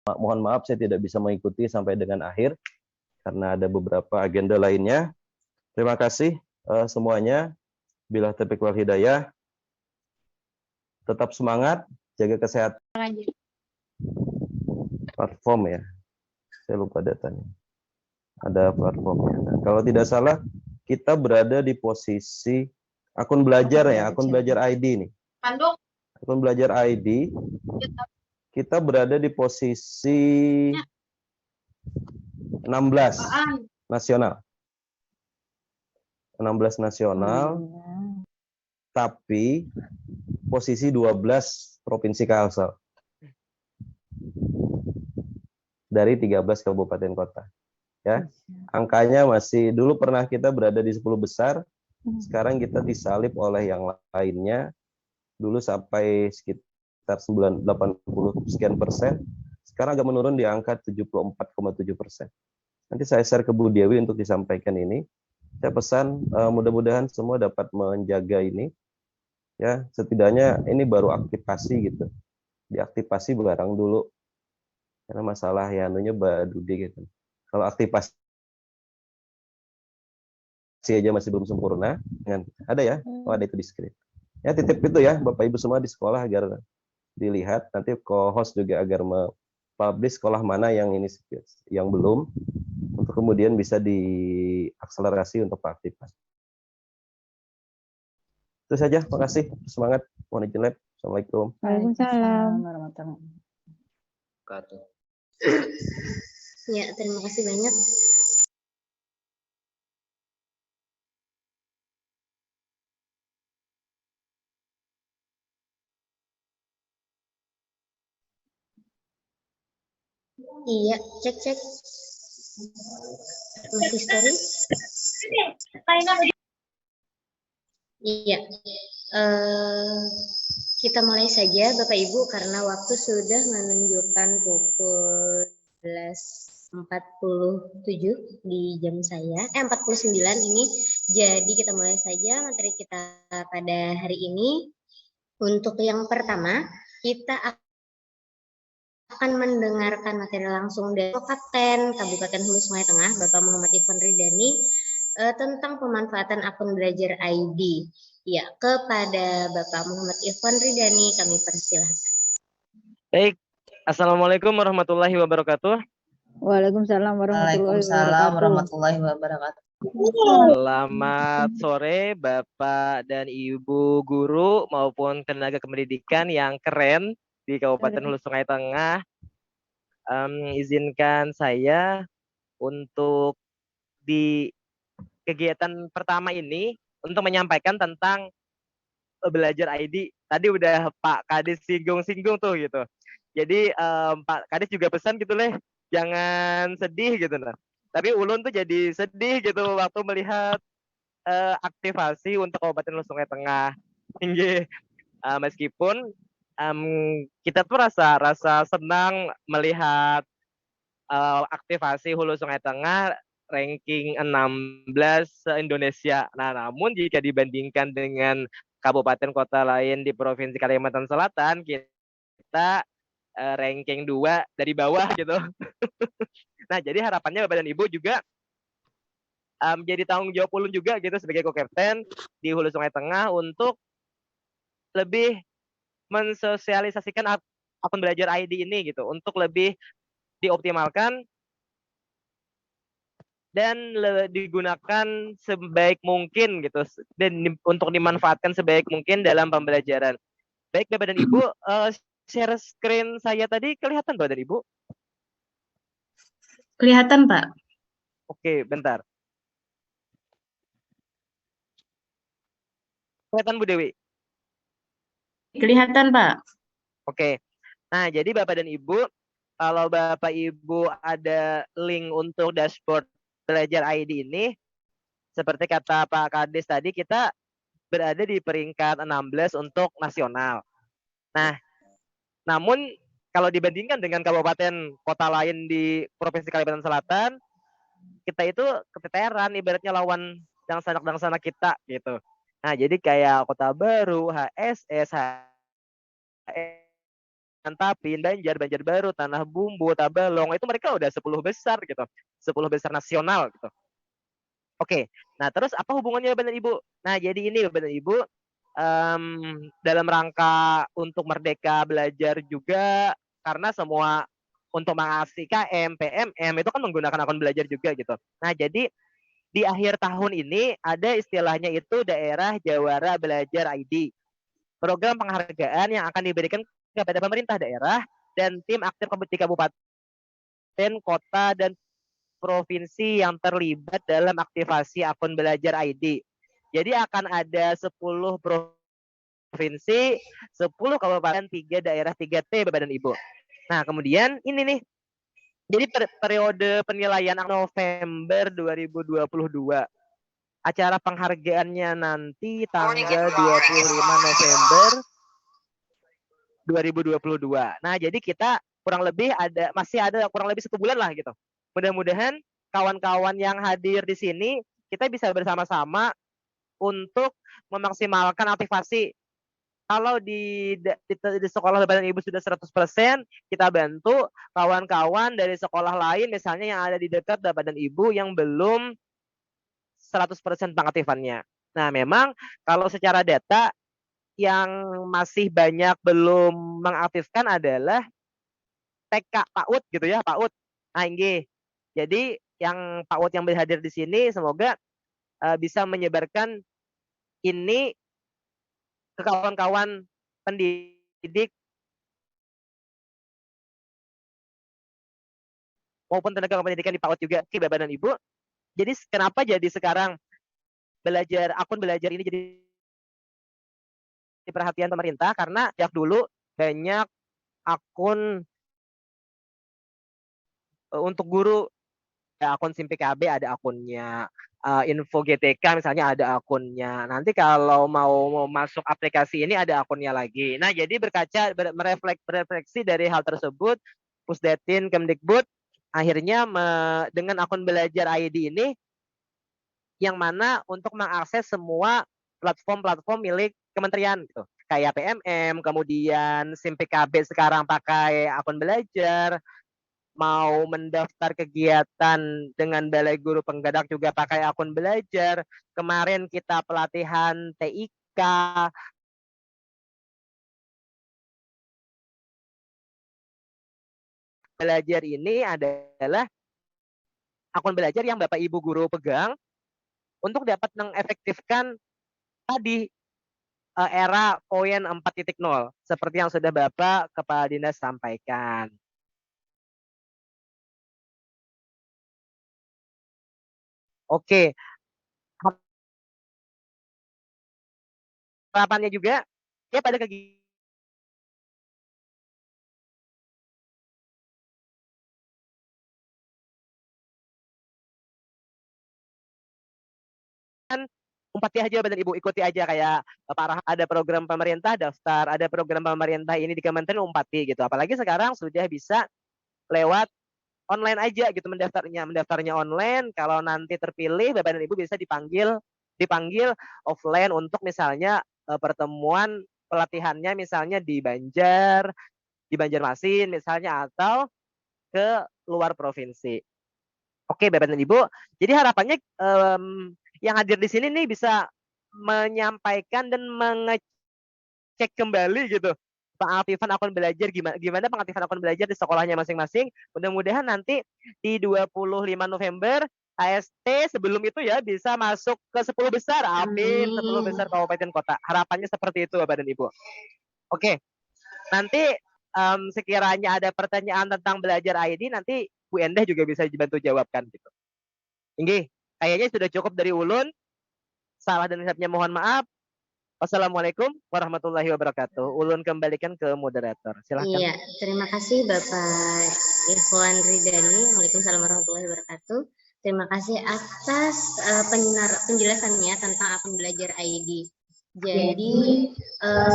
Mohon maaf saya tidak bisa mengikuti sampai dengan akhir karena ada beberapa agenda lainnya. Terima kasih semuanya. Bila taufiq wal hidayah. Tetap semangat, jaga kesehatan. Platform ya. Saya lupa datanya. Ada platformnya. Nah, kalau tidak salah kita berada di posisi akun belajar ya, akun belajar ID nih. Akun belajar ID. Kita berada di posisi 16 nasional. 16 nasional. Tapi posisi 12 provinsi Kalsel. Dari 13 kabupaten kota. Ya. Angkanya masih dulu pernah kita berada di 10 besar, sekarang kita disalip oleh yang lainnya. Dulu sampai sekitar 80 sekian persen, sekarang agak menurun di angka 74,7%. Nanti saya share ke Bu Dewi untuk disampaikan ini. Saya pesan mudah-mudahan semua dapat menjaga ini. Ya, setidaknya ini baru aktivasi gitu. Diaktifasi barang dulu. Karena masalah ya anunya baru gitu. Kalau aktivasi aja masih belum sempurna, ada ya? Oh, ada itu di screen. Ya, titip itu ya Bapak Ibu semua di sekolah agar dilihat, nanti co-host juga agar publish sekolah mana yang ini yang belum, untuk kemudian bisa diakselerasi untuk aktifasi. Itu saja, makasih, semangat, mohon izin. Assalamualaikum. Waalaikumsalam warahmatullahi wabarakatuh. Ya, terima kasih banyak. Iya, cek. Masih story? Iya. Kita mulai saja Bapak Ibu karena waktu sudah menunjukkan pukul 11.47 di jam saya. 49 ini. Jadi kita mulai saja materi kita pada hari ini. Untuk yang pertama, kita akan mendengarkan materi langsung dari Kapten Kabupaten Hulu Sungai Tengah, Bapak Muhammad Irfan Ridani, tentang pemanfaatan akun belajar ID. Ya, kepada Bapak Muhammad Irfan Ridani kami persilahkan. Baik, Assalamualaikum warahmatullahi wabarakatuh. Waalaikumsalam warahmatullahi wabarakatuh. Selamat sore Bapak dan Ibu guru maupun tenaga kependidikan yang keren di Kabupaten Hulu Sungai Tengah. Izinkan saya untuk di kegiatan pertama ini untuk menyampaikan tentang belajar ID. Tadi udah Pak Kadis singgung-singgung tuh gitu. Jadi Pak Kadis juga pesan gitu jangan sedih gitu nah. Tapi Ulun tuh jadi sedih gitu waktu melihat aktivasi untuk Kabupaten Hulu Sungai Tengah. Meskipun kita tuh rasa senang melihat aktivasi Hulu Sungai Tengah ranking 16 se-Indonesia. Nah, namun jika dibandingkan dengan kabupaten kota lain di Provinsi Kalimantan Selatan, kita ranking 2 dari bawah gitu. Nah, jadi harapannya Bapak dan Ibu juga jadi tanggung jawab Ulun juga gitu sebagai co-captain di Hulu Sungai Tengah untuk lebih mensosialisasikan akun belajar ID ini gitu untuk lebih dioptimalkan dan digunakan sebaik mungkin gitu dan untuk dimanfaatkan sebaik mungkin dalam pembelajaran. Baik Bapak dan Ibu, share screen saya tadi kelihatan Bapak dan Ibu? Kelihatan Pak. Oke, bentar. Kelihatan Bu Dewi? Kelihatan Pak. Oke. Nah, jadi Bapak dan Ibu, kalau Bapak Ibu ada link untuk dashboard belajar ID ini, seperti kata Pak Kadis tadi, kita berada di peringkat 16 untuk nasional. Nah, namun kalau dibandingkan dengan kabupaten kota lain di Provinsi Kalimantan Selatan, kita itu keteteran ibaratnya lawan dangsana kita gitu. Nah, jadi kayak Kota Baru, HSS, Tapin, Banjar, Banjarbaru, Tanah Bumbu, Tabalong, itu mereka udah 10 besar gitu. 10 besar nasional gitu. Oke, nah terus apa hubungannya Bapak dan Ibu? Nah jadi ini Bapak dan Ibu, dalam rangka untuk merdeka belajar juga, karena semua untuk mengakses KM, PMM itu kan menggunakan akun belajar juga gitu. Nah jadi di akhir tahun ini ada istilahnya itu Daerah Jawara Belajar ID. Program penghargaan yang akan diberikan kepada pemerintah daerah dan tim aktif di kabupaten, kota, dan provinsi yang terlibat dalam aktivasi akun belajar ID. Jadi akan ada 10 provinsi, 10 kabupaten, 3 daerah, 3T Bapak dan Ibu. Nah, kemudian ini nih. Jadi periode penilaian November 2022. Acara penghargaannya nanti tanggal 25 November 2022. Nah, jadi kita masih ada kurang lebih 1 bulan lah gitu. Mudah-mudahan kawan-kawan yang hadir di sini kita bisa bersama-sama untuk memaksimalkan aktivasi. Kalau di sekolah Bapak dan Ibu sudah 100%, kita bantu kawan-kawan dari sekolah lain misalnya yang ada di dekat Bapak dan Ibu yang belum 100% pengaktifannya. Nah, memang kalau secara data yang masih banyak belum mengaktifkan adalah TK PAUD gitu ya, PAUD. Nah, ini. Jadi yang PAUD yang berhadir di sini semoga bisa menyebarkan ini ke kawan-kawan pendidik maupun tenaga pendidikan di PAUD juga, Bapak dan Ibu. Jadi kenapa jadi sekarang akun belajar ini jadi perhatian pemerintah? Karena sejak dulu banyak akun untuk guru, ada akun SIMPKB, ada akunnya Info GTK misalnya, ada akunnya. Nanti kalau mau masuk aplikasi ini ada akunnya lagi. Nah, jadi merefleksi dari hal tersebut, Pusdatin Kemdikbud akhirnya dengan akun belajar ID ini yang mana untuk mengakses semua platform-platform milik kementerian gitu. Kayak PMM, kemudian SIMPKB sekarang pakai akun belajar, mau mendaftar kegiatan dengan Balai Guru Penggerak juga pakai akun belajar. Kemarin kita pelatihan TIK. Belajar ini adalah akun belajar yang Bapak Ibu guru pegang untuk dapat mengefektifkan tadi era poin 4.0 seperti yang sudah Bapak Kepala Dinas sampaikan. Oke, harapannya juga ya pada kegiatan umpati aja Bapak dan Ibu, ikuti aja kayak ada program pemerintah daftar, ada program pemerintah ini di kementerian umpati gitu. Apalagi sekarang sudah bisa lewat online aja gitu mendaftarnya online. Kalau nanti terpilih Bapak dan Ibu bisa dipanggil offline untuk misalnya pertemuan pelatihannya misalnya di Banjarmasin misalnya, atau ke luar provinsi. Oke Bapak dan Ibu, jadi harapannya yang hadir di sini nih bisa menyampaikan dan mengecek kembali gitu pengaktifan akun belajar, gimana pengaktifan akun belajar di sekolahnya masing-masing. Mudah-mudahan nanti di 25 November AST sebelum itu ya bisa masuk ke 10 besar. Amin, 10 besar kabupaten kota. Harapannya seperti itu Bapak dan Ibu. Oke. Nanti sekiranya ada pertanyaan tentang belajar ID, nanti Bu Endah juga bisa dibantu jawabkan gitu. Ini kayaknya sudah cukup dari Ulun. Salah dan hilapnya mohon maaf. Wassalamualaikum warahmatullahi wabarakatuh. Ulun kembalikan ke moderator. Silahkan. Iya, terima kasih Bapak Ikhwan Ridani. Waalaikumsalam warahmatullahi wabarakatuh. Terima kasih atas penjelasannya tentang akun belajar ID. Jadi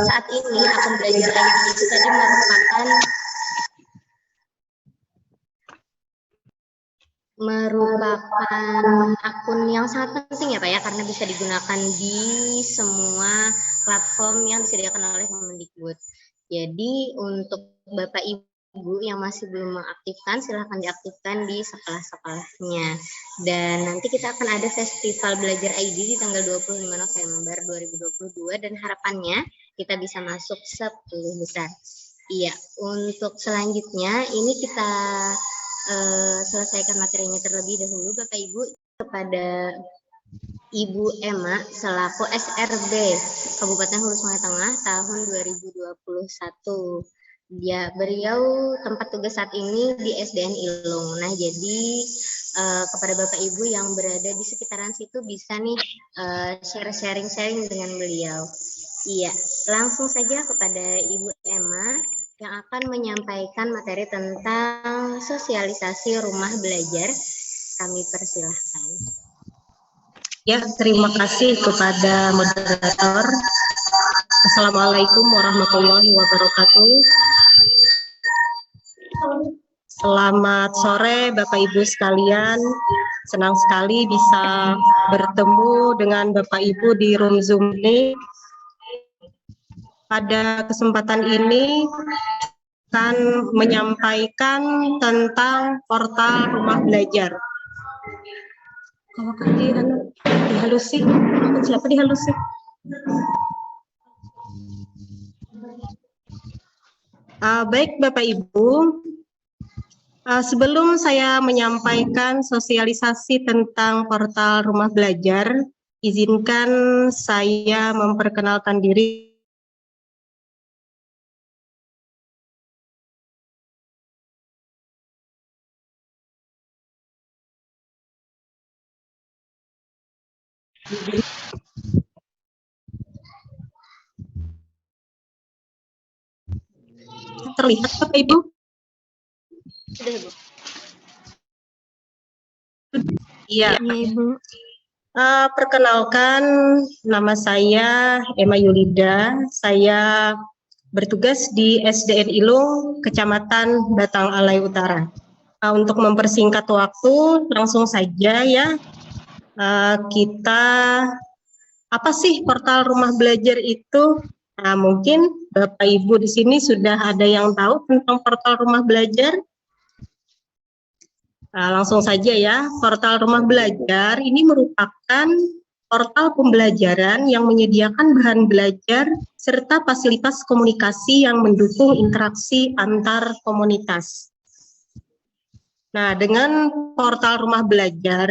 saat ini akun belajar ID itu tadi merupakan akun yang sangat penting ya Pak ya, karena bisa digunakan di semua platform yang disediakan oleh Kemendikbud. Jadi untuk Bapak Ibu yang masih belum mengaktifkan, silahkan diaktifkan di sekolah-sekolahnya. Dan nanti kita akan ada Festival Belajar ID di tanggal 25 November 2022 dan harapannya kita bisa masuk 10 besar. Iya, untuk selanjutnya ini kita selesaikan materinya terlebih dahulu Bapak Ibu kepada Ibu Emma selaku SRB Kabupaten Hulu Sungai Tengah tahun 2021. Beliau tempat tugas saat ini di SDN Ilung. Nah, jadi kepada Bapak Ibu yang berada di sekitaran situ bisa nih sharing dengan beliau. Iya, langsung saja kepada Ibu Emma yang akan menyampaikan materi tentang sosialisasi rumah belajar. Kami persilahkan. Ya, terima kasih kepada moderator. Assalamualaikum warahmatullahi wabarakatuh. Selamat sore Bapak Ibu sekalian. Senang sekali bisa bertemu dengan Bapak Ibu di room Zoom ini. Pada kesempatan ini akan menyampaikan tentang portal rumah belajar. Kalau dihalusin, siapa dihalusin? Baik Bapak Ibu, sebelum saya menyampaikan sosialisasi tentang portal rumah belajar, izinkan saya memperkenalkan diri. Terlihat Bapak Ibu? Iya, Ibu. Perkenalkan, nama saya Emma Yulida. Saya bertugas di SDN Ilung, Kecamatan Batang Alai Utara. Untuk mempersingkat waktu, langsung saja ya. Kita apa sih portal rumah belajar itu? Nah, mungkin Bapak Ibu di sini sudah ada yang tahu tentang portal rumah belajar. Nah, langsung saja ya, portal rumah belajar ini merupakan portal pembelajaran yang menyediakan bahan belajar serta fasilitas komunikasi yang mendukung interaksi antar komunitas. Nah, dengan portal rumah belajar,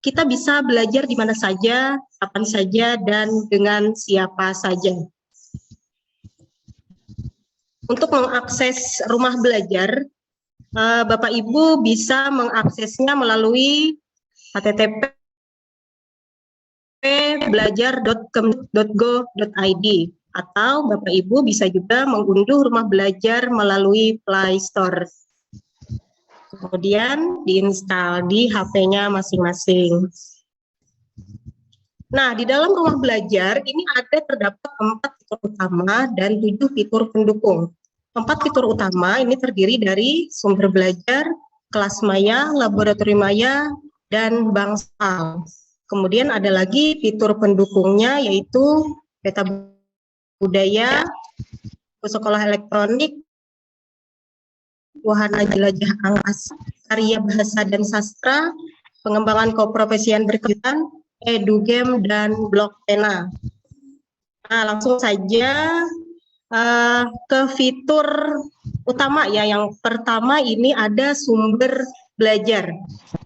kita bisa belajar di mana saja, kapan saja, dan dengan siapa saja. Untuk mengakses rumah belajar, Bapak Ibu bisa mengaksesnya melalui http://belajar.kementerian.go.id atau Bapak Ibu bisa juga mengunduh rumah belajar melalui Play Store. Kemudian diinstal di HP-nya masing-masing. Nah, di dalam rumah belajar ini terdapat 4 fitur utama dan 7 fitur pendukung. 4 fitur utama ini terdiri dari sumber belajar, kelas maya, laboratorium maya, dan bangsal. Kemudian ada lagi fitur pendukungnya yaitu peta budaya, sekolah elektronik, wahana jelajah angkasa, karya bahasa dan sastra, pengembangan keprofesian berkelanjutan, edugame, dan blog pena. Nah, langsung saja ke fitur utama ya. Yang pertama ini ada sumber belajar.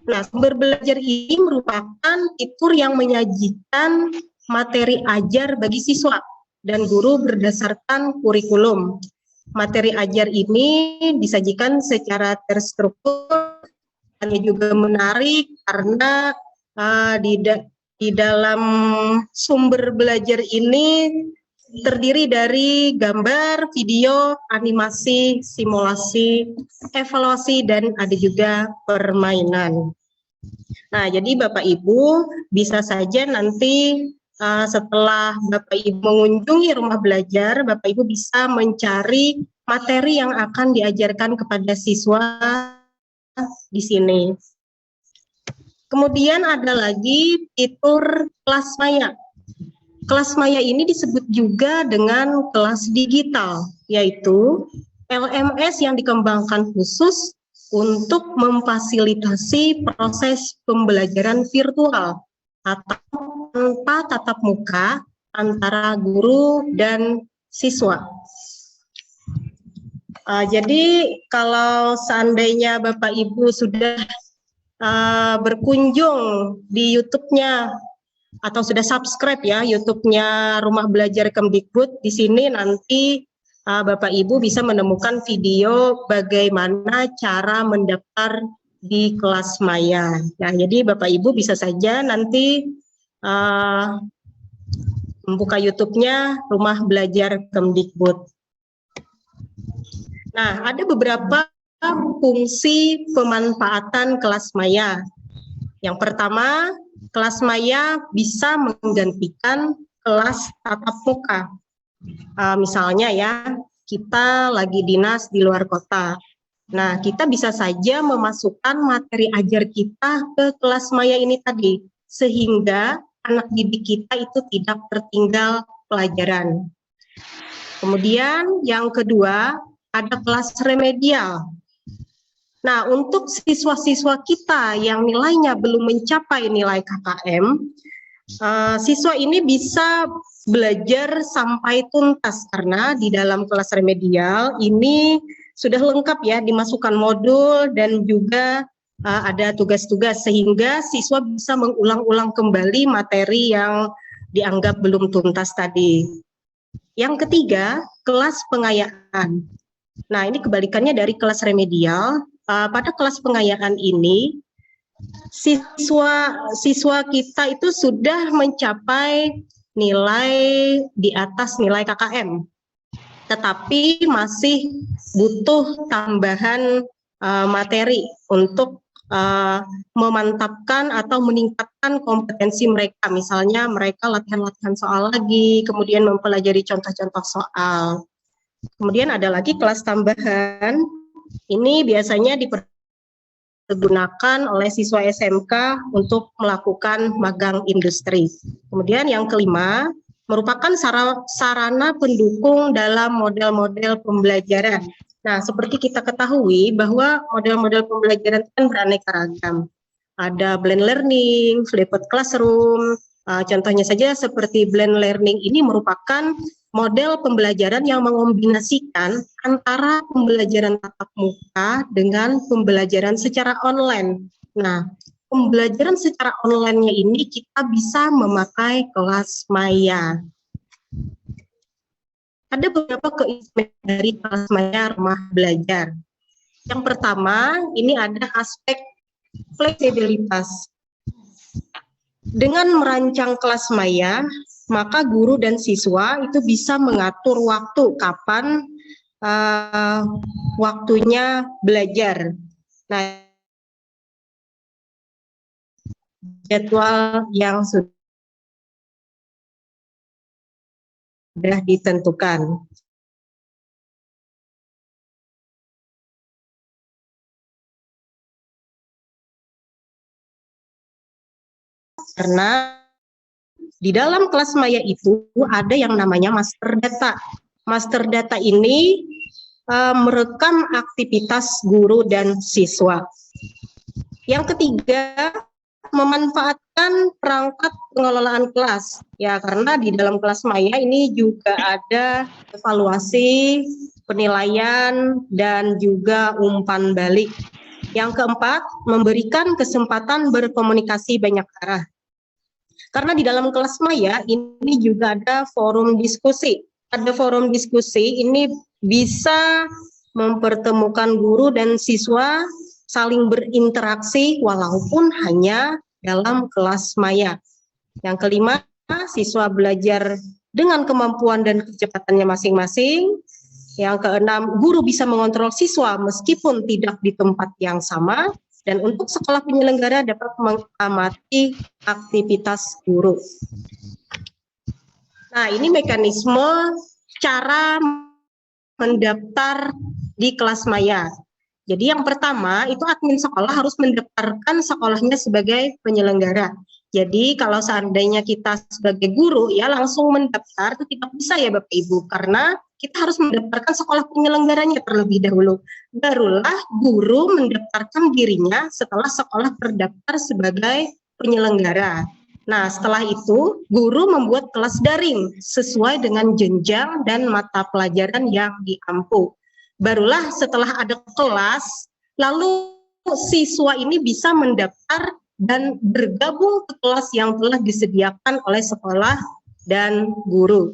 Nah, sumber belajar ini merupakan fitur yang menyajikan materi ajar bagi siswa dan guru berdasarkan kurikulum. Materi ajar ini disajikan secara terstruktur, dan juga menarik karena di dalam sumber belajar ini terdiri dari gambar, video, animasi, simulasi, evaluasi, dan ada juga permainan. Nah, jadi Bapak Ibu bisa saja nanti setelah Bapak Ibu mengunjungi rumah belajar, Bapak Ibu bisa mencari materi yang akan diajarkan kepada siswa di sini. Kemudian ada lagi fitur kelas maya. Kelas maya ini disebut juga dengan kelas digital, yaitu LMS yang dikembangkan khusus untuk memfasilitasi proses pembelajaran virtual atau tanpa tatap muka antara guru dan siswa. Jadi kalau seandainya Bapak Ibu sudah berkunjung di YouTube-nya atau sudah subscribe ya YouTube-nya Rumah Belajar Kemdikbud, di sini nanti Bapak Ibu bisa menemukan video bagaimana cara mendaftar di kelas maya. Nah, jadi Bapak Ibu bisa saja nanti membuka YouTube-nya Rumah Belajar Kemdikbud. Nah, ada beberapa fungsi pemanfaatan kelas maya. Yang pertama, kelas maya bisa menggantikan kelas tatap muka. Misalnya ya, kita lagi dinas di luar kota. Nah, kita bisa saja memasukkan materi ajar kita ke kelas maya ini tadi, sehingga anak didik kita itu tidak tertinggal pelajaran. Kemudian yang kedua, ada kelas remedial. Nah, untuk siswa-siswa kita yang nilainya belum mencapai nilai KKM, siswa ini bisa belajar sampai tuntas karena di dalam kelas remedial ini sudah lengkap ya, dimasukkan modul dan juga ada tugas-tugas sehingga siswa bisa mengulang-ulang kembali materi yang dianggap belum tuntas tadi. Yang ketiga, kelas pengayaan. Nah, ini kebalikannya dari kelas remedial. Pada kelas pengayaan ini, siswa kita itu sudah mencapai nilai di atas nilai KKM, tetapi masih butuh tambahan materi untuk memantapkan atau meningkatkan kompetensi mereka. Misalnya mereka latihan-latihan soal lagi, kemudian mempelajari contoh-contoh soal. Kemudian ada lagi kelas tambahan, ini biasanya dipergunakan oleh siswa SMK untuk melakukan magang industri. Kemudian yang kelima, merupakan sarana pendukung dalam model-model pembelajaran. Nah, seperti kita ketahui bahwa model-model pembelajaran kan beraneka ragam. Ada blend learning, flipped classroom, contohnya saja seperti blend learning ini merupakan model pembelajaran yang mengombinasikan antara pembelajaran tatap muka dengan pembelajaran secara online. Nah, pembelajaran secara online-nya ini kita bisa memakai kelas maya. Ada beberapa keistimewaan dari kelas maya Rumah Belajar. Yang pertama, ini ada aspek fleksibilitas. Dengan merancang kelas maya, maka guru dan siswa itu bisa mengatur waktu kapan waktunya belajar. Nah, jadwal yang sudah ditentukan. Karena di dalam kelas maya itu ada yang namanya master data. Master data ini merekam aktivitas guru dan siswa. Yang ketiga, memanfaatkan perangkat pengelolaan kelas. Ya, karena di dalam kelas maya ini juga ada evaluasi, penilaian, dan juga umpan balik. Yang keempat, memberikan kesempatan berkomunikasi banyak arah. Karena di dalam kelas maya ini juga ada forum diskusi. Ada forum diskusi ini bisa mempertemukan guru dan siswa saling berinteraksi walaupun hanya dalam kelas maya. Yang kelima, siswa belajar dengan kemampuan dan kecepatannya masing-masing. Yang keenam, guru bisa mengontrol siswa meskipun tidak di tempat yang sama. Dan untuk sekolah penyelenggara dapat mengamati aktivitas guru. Nah, ini mekanisme cara mendaftar di kelas maya. Jadi yang pertama itu admin sekolah harus mendaftarkan sekolahnya sebagai penyelenggara. Jadi kalau seandainya kita sebagai guru ya langsung mendaftar itu tidak bisa ya Bapak Ibu, karena kita harus mendaftarkan sekolah penyelenggaranya terlebih dahulu. Barulah guru mendaftarkan dirinya setelah sekolah terdaftar sebagai penyelenggara. Nah, setelah itu guru membuat kelas daring sesuai dengan jenjang dan mata pelajaran yang diampu. Barulah setelah ada kelas, lalu siswa ini bisa mendaftar dan bergabung ke kelas yang telah disediakan oleh sekolah dan guru.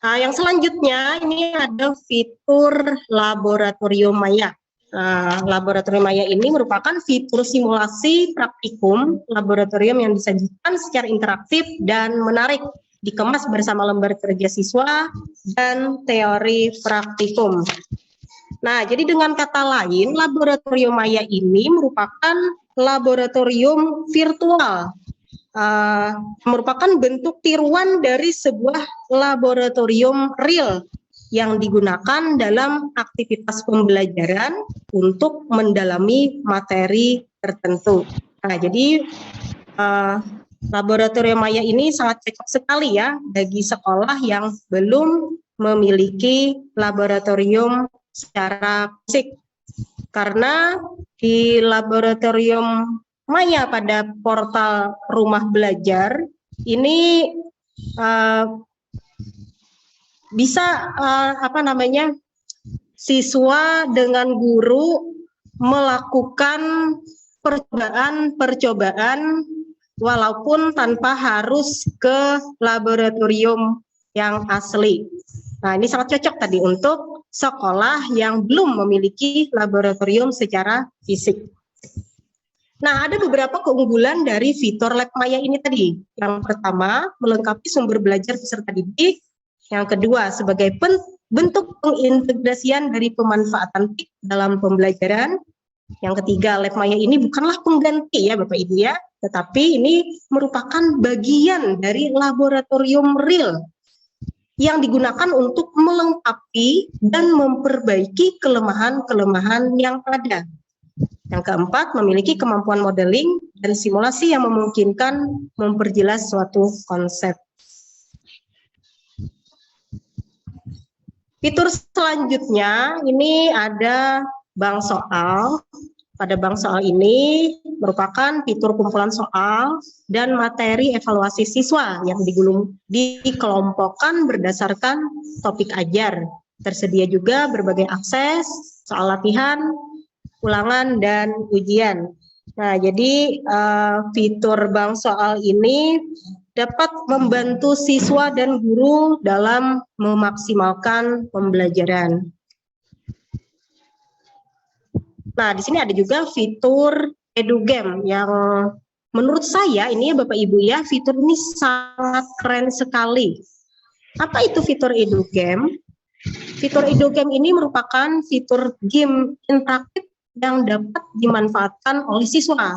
Nah, yang selanjutnya ini ada fitur laboratorium maya. Nah, laboratorium maya ini merupakan fitur simulasi praktikum laboratorium yang disajikan secara interaktif dan menarik, dikemas bersama lembar kerja siswa dan teori praktikum. Nah, jadi dengan kata lain, laboratorium maya ini merupakan laboratorium virtual, merupakan bentuk tiruan dari sebuah laboratorium real yang digunakan dalam aktivitas pembelajaran untuk mendalami materi tertentu. Nah, jadi laboratorium maya ini sangat cocok sekali ya bagi sekolah yang belum memiliki laboratorium secara fisik, karena di laboratorium maya pada portal Rumah Belajar ini bisa siswa dengan guru melakukan percobaan walaupun tanpa harus ke laboratorium yang asli. Nah, ini sangat cocok tadi untuk sekolah yang belum memiliki laboratorium secara fisik. Nah, ada beberapa keunggulan dari fitur Lab Maya ini tadi. Yang pertama, melengkapi sumber belajar peserta didik. Yang kedua, sebagai bentuk pengintegrasian dari pemanfaatan TIK dalam pembelajaran. Yang ketiga, Lab Maya ini bukanlah pengganti ya Bapak Ibu ya, tetapi ini merupakan bagian dari laboratorium real yang digunakan untuk melengkapi dan memperbaiki kelemahan-kelemahan yang ada. Yang keempat, memiliki kemampuan modeling dan simulasi yang memungkinkan memperjelas suatu konsep. Fitur selanjutnya ini ada bank soal. Pada bank soal ini merupakan fitur kumpulan soal dan materi evaluasi siswa yang dikelompokkan berdasarkan topik ajar. Tersedia juga berbagai akses, soal latihan, ulangan, dan ujian. Nah, jadi fitur bank soal ini dapat membantu siswa dan guru dalam memaksimalkan pembelajaran. Nah, di sini ada juga fitur EduGame yang menurut saya ini ya Bapak Ibu ya, fitur ini sangat keren sekali. Apa itu fitur EduGame? Fitur EduGame ini merupakan fitur game interaktif yang dapat dimanfaatkan oleh siswa,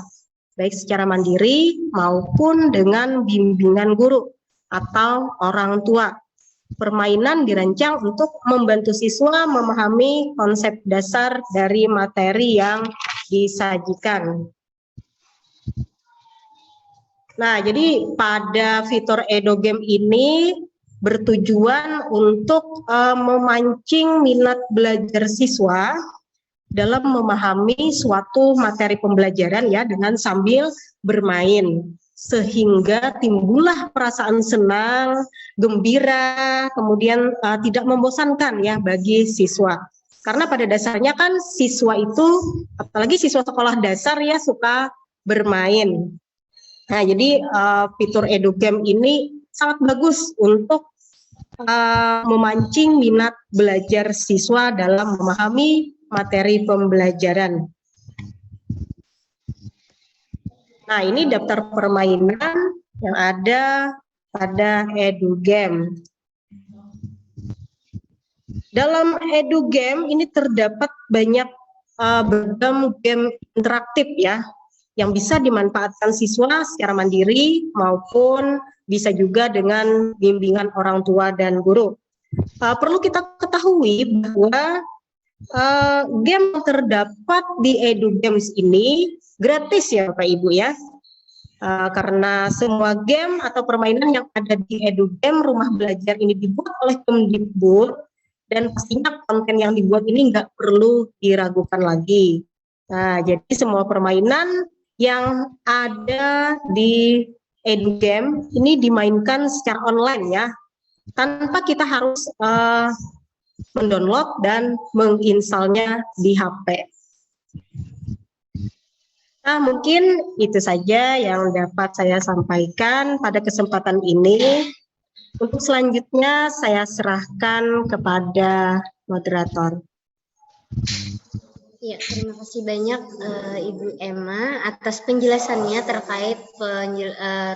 baik secara mandiri maupun dengan bimbingan guru atau orang tua. Permainan dirancang untuk membantu siswa memahami konsep dasar dari materi yang disajikan. Nah, jadi pada fitur EduGame ini bertujuan untuk memancing minat belajar siswa dalam memahami suatu materi pembelajaran ya dengan sambil bermain, sehingga timbullah perasaan senang, gembira, kemudian tidak membosankan ya bagi siswa. Karena pada dasarnya kan siswa itu, apalagi siswa sekolah dasar ya, suka bermain. Nah, jadi fitur EduGame ini sangat bagus untuk memancing minat belajar siswa dalam memahami materi pembelajaran. Nah, ini daftar permainan yang ada pada EduGame. Dalam EduGame ini terdapat banyak beragam game interaktif ya, yang bisa dimanfaatkan siswa secara mandiri maupun bisa juga dengan bimbingan orang tua dan guru. Perlu kita ketahui bahwa game yang terdapat di EduGames ini gratis ya Bapak Ibu ya. karena semua game atau permainan yang ada di EduGame Rumah Belajar ini dibuat oleh Kemdikbud, dan pastinya konten yang dibuat ini nggak perlu diragukan lagi. Nah, jadi semua permainan yang ada di EduGame ini dimainkan secara online ya, tanpa kita harus mendownload dan menginstalnya di HP. Nah, mungkin itu saja yang dapat saya sampaikan pada kesempatan ini. Untuk selanjutnya saya serahkan kepada moderator. Ya, terima kasih banyak Ibu Emma atas penjelasannya terkait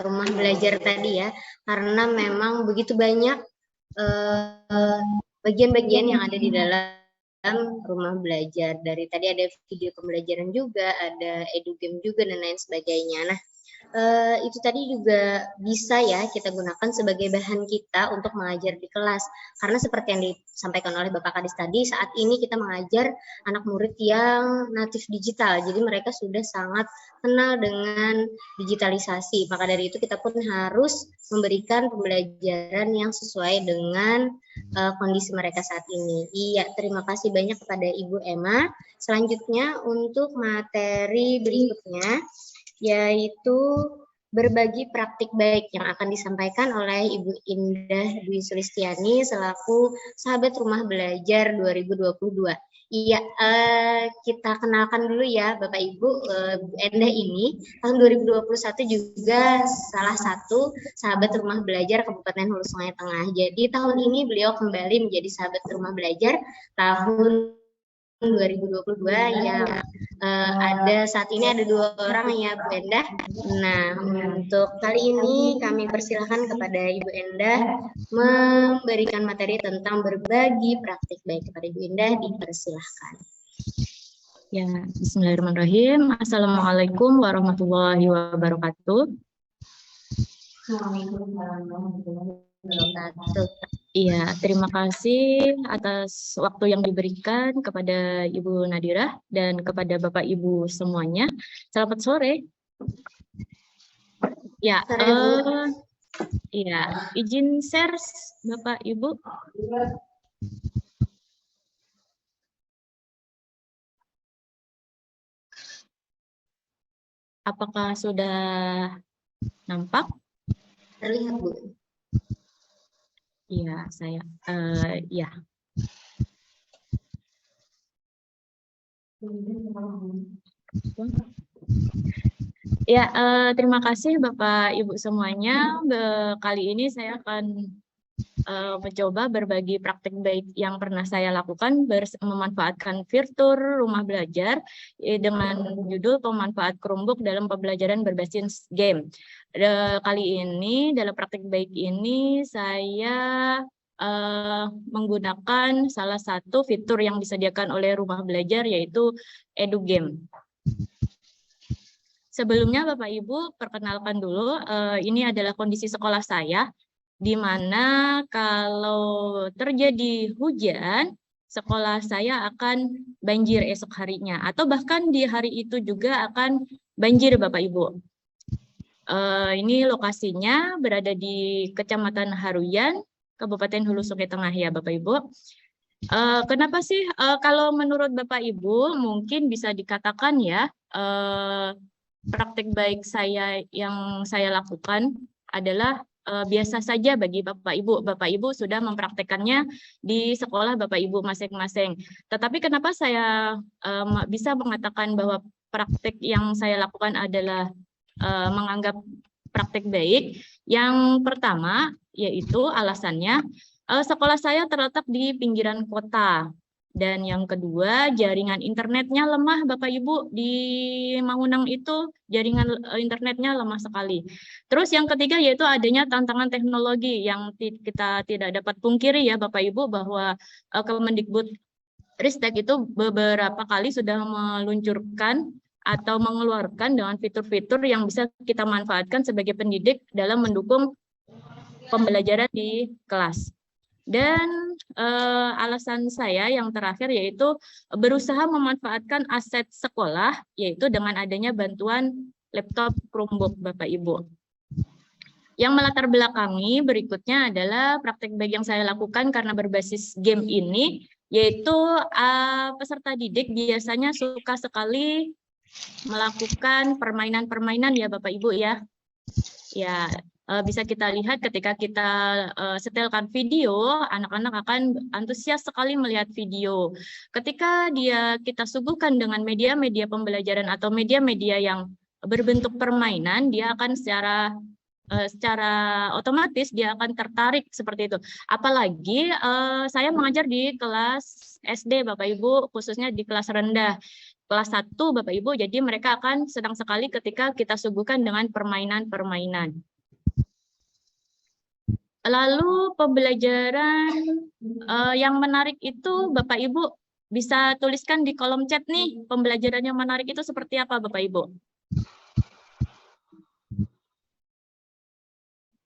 rumah belajar tadi ya, karena memang begitu banyak bagian-bagian yang ada di dalam rumah belajar. Dari tadi ada video pembelajaran juga, ada EduGame juga dan lain sebagainya. Nah, itu tadi juga bisa ya kita gunakan sebagai bahan kita untuk mengajar di kelas, karena seperti yang disampaikan oleh Bapak Kadis tadi, saat ini kita mengajar anak murid yang natif digital, jadi mereka sudah sangat kenal dengan digitalisasi. Maka dari itu kita pun harus memberikan pembelajaran yang sesuai dengan kondisi mereka saat ini. Iya, terima kasih banyak kepada Ibu Emma. Selanjutnya untuk materi berikutnya, yaitu berbagi praktik baik yang akan disampaikan oleh Ibu Indah Dwi Sulistiani selaku sahabat rumah belajar 2022. Iya, kita kenalkan dulu ya Bapak Ibu. Bu Endah ini tahun 2021 juga salah satu sahabat rumah belajar Kabupaten Hulu Sungai Tengah. Jadi tahun ini beliau kembali menjadi sahabat rumah belajar tahun 2022 yang ada saat ini ada 2 orang ya Bu Endah. Nah, untuk kali ini kami persilahkan kepada Ibu Endah memberikan materi tentang berbagi praktik baik. Kepada Ibu Endah dipersilahkan. Ya, bismillahirrahmanirrahim. Assalamualaikum warahmatullahi wabarakatuh. Iya, terima kasih atas waktu yang diberikan kepada Ibu Nadira dan kepada Bapak Ibu semuanya. Selamat sore. Ya, iya, izin share Bapak Ibu. Apakah sudah nampak? Terlihat Bu. Iya, saya ya. Ya, terima kasih Bapak Ibu semuanya. Kali ini saya akan mencoba berbagi praktik baik yang pernah saya lakukan memanfaatkan fitur rumah belajar dengan judul pemanfaat Chromebook dalam pembelajaran berbasis game. Kali ini dalam praktik baik ini saya menggunakan salah satu fitur yang disediakan oleh rumah belajar, yaitu EduGame. Sebelumnya Bapak Ibu, perkenalkan dulu, ini adalah kondisi sekolah saya, di mana kalau terjadi hujan, sekolah saya akan banjir esok harinya, atau bahkan di hari itu juga akan banjir Bapak Ibu. Ini lokasinya berada di Kecamatan Haruyan, Kabupaten Hulu Sungai Tengah ya Bapak Ibu. Kenapa sih kalau menurut Bapak Ibu mungkin bisa dikatakan ya praktik baik saya yang saya lakukan adalah biasa saja bagi Bapak Ibu. Bapak Ibu sudah mempraktekannya di sekolah Bapak Ibu masing-masing. Tetapi kenapa saya bisa mengatakan bahwa praktik yang saya lakukan adalah menganggap praktik baik? Yang pertama yaitu alasannya sekolah saya terletak di pinggiran kota. Dan yang kedua, jaringan internetnya lemah Bapak Ibu. Di Mangunang itu jaringan internetnya lemah sekali. Terus yang ketiga yaitu adanya tantangan teknologi yang kita tidak dapat pungkiri ya Bapak Ibu, bahwa Kemendikbud Ristek itu beberapa kali sudah meluncurkan atau mengeluarkan dengan fitur-fitur yang bisa kita manfaatkan sebagai pendidik dalam mendukung pembelajaran di kelas. Dan alasan saya yang terakhir yaitu berusaha memanfaatkan aset sekolah, yaitu dengan adanya bantuan laptop Chromebook Bapak Ibu. Yang melatar belakangi berikutnya adalah praktek baik yang saya lakukan karena berbasis game ini, yaitu peserta didik biasanya suka sekali melakukan permainan-permainan ya Bapak Ibu ya. Ya, bisa kita lihat ketika kita setelkan video, anak-anak akan antusias sekali melihat video. Ketika kita suguhkan dengan media-media pembelajaran atau media-media yang berbentuk permainan, dia akan secara otomatis dia akan tertarik seperti itu. Apalagi saya mengajar di kelas SD Bapak Ibu, khususnya di kelas rendah. Kelas 1 Bapak Ibu, jadi mereka akan senang sekali ketika kita suguhkan dengan permainan-permainan. Lalu pembelajaran yang menarik itu Bapak Ibu bisa tuliskan di kolom chat nih, pembelajaran yang menarik itu seperti apa Bapak Ibu?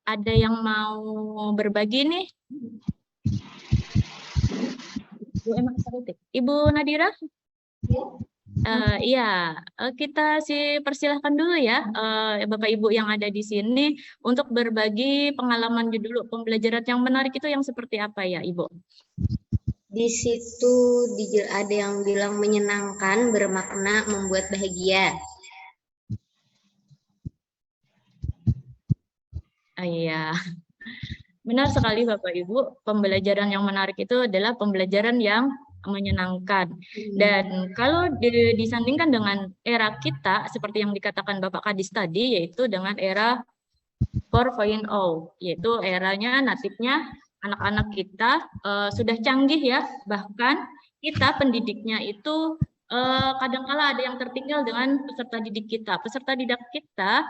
Ada yang mau berbagi nih? Ibu Nadira? Iya, kita persilahkan dulu ya, Bapak Ibu yang ada di sini untuk berbagi pengalaman dulu pembelajaran yang menarik itu yang seperti apa ya, Ibu? Di situ ada yang bilang menyenangkan, bermakna, membuat bahagia. Iya, benar sekali Bapak Ibu, pembelajaran yang menarik itu adalah pembelajaran yang menyenangkan. Dan kalau disandingkan dengan era kita, seperti yang dikatakan Bapak Kadis tadi, yaitu dengan era 4.0, yaitu eranya natifnya anak-anak kita sudah canggih ya, bahkan kita pendidiknya itu kadang-kala ada yang tertinggal dengan peserta didik kita. Peserta didik kita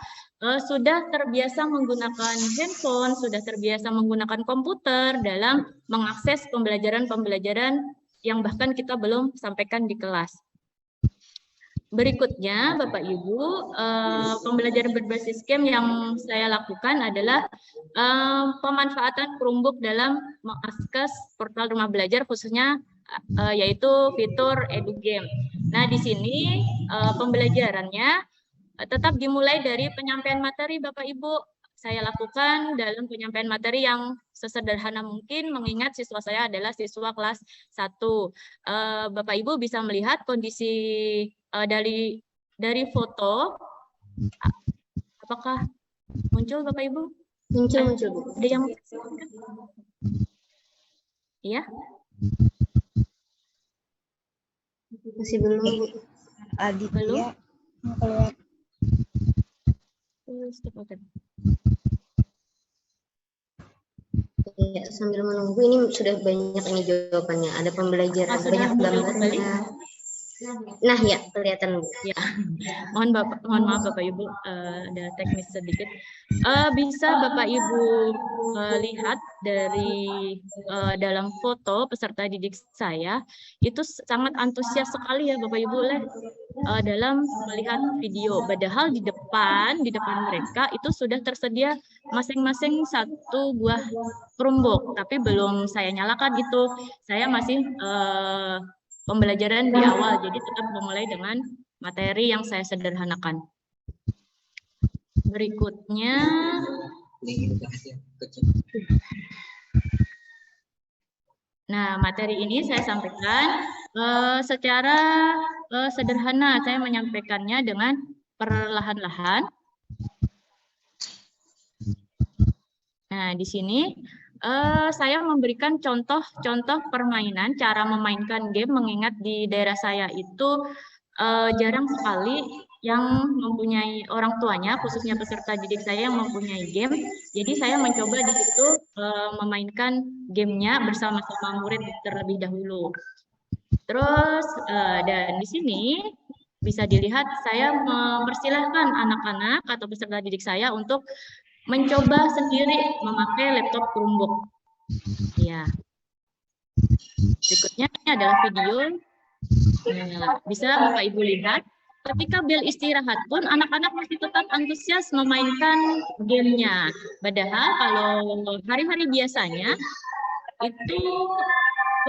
sudah terbiasa menggunakan handphone, sudah terbiasa menggunakan komputer dalam mengakses pembelajaran-pembelajaran yang bahkan kita belum sampaikan di kelas. Berikutnya, Bapak Ibu, pembelajaran berbasis game yang saya lakukan adalah pemanfaatan Chromebook dalam mengakses portal rumah belajar, khususnya yaitu fitur EduGame. Nah, di sini pembelajarannya tetap dimulai dari penyampaian materi, Bapak Ibu. Saya lakukan dalam penyampaian materi yang sesederhana mungkin, mengingat siswa saya adalah siswa kelas 1. Bapak Ibu bisa melihat kondisi dari foto. Apakah muncul Bapak Ibu? Muncul. Ada yang iya? Masih belum, Bu. Belum? Ya, sambil menunggu ini sudah banyak ini jawabannya. Ada pembelajaran, banyak gambarnya. Nah ya, kelihatan Bu. Ya, mohon maaf Bapak Ibu, ada teknis sedikit. Bisa Bapak Ibu lihat dari dalam foto peserta didik saya itu sangat antusias sekali ya Bapak Ibu dalam melihat video. Padahal di depan mereka itu sudah tersedia masing-masing satu buah Chromebook, tapi belum saya nyalakan itu. Saya masih pembelajaran di awal, jadi tetap memulai dengan materi yang saya sederhanakan. Berikutnya, nah materi ini saya sampaikan secara sederhana, saya menyampaikannya dengan perlahan-lahan. Nah, di sini saya memberikan contoh permainan, cara memainkan game, mengingat di daerah saya itu jarang sekali yang mempunyai orang tuanya, khususnya peserta didik saya yang mempunyai game. Jadi saya mencoba di situ memainkan gamenya bersama-sama murid terlebih dahulu. Terus dan di sini bisa dilihat saya mempersilahkan anak-anak atau peserta didik saya untuk mencoba sendiri memakai laptop Chromebook. Ya. Berikutnya ini adalah video. Bisa Bapak Ibu lihat. Ketika bel istirahat pun anak-anak masih tetap antusias memainkan gamenya. Padahal kalau hari-hari biasanya itu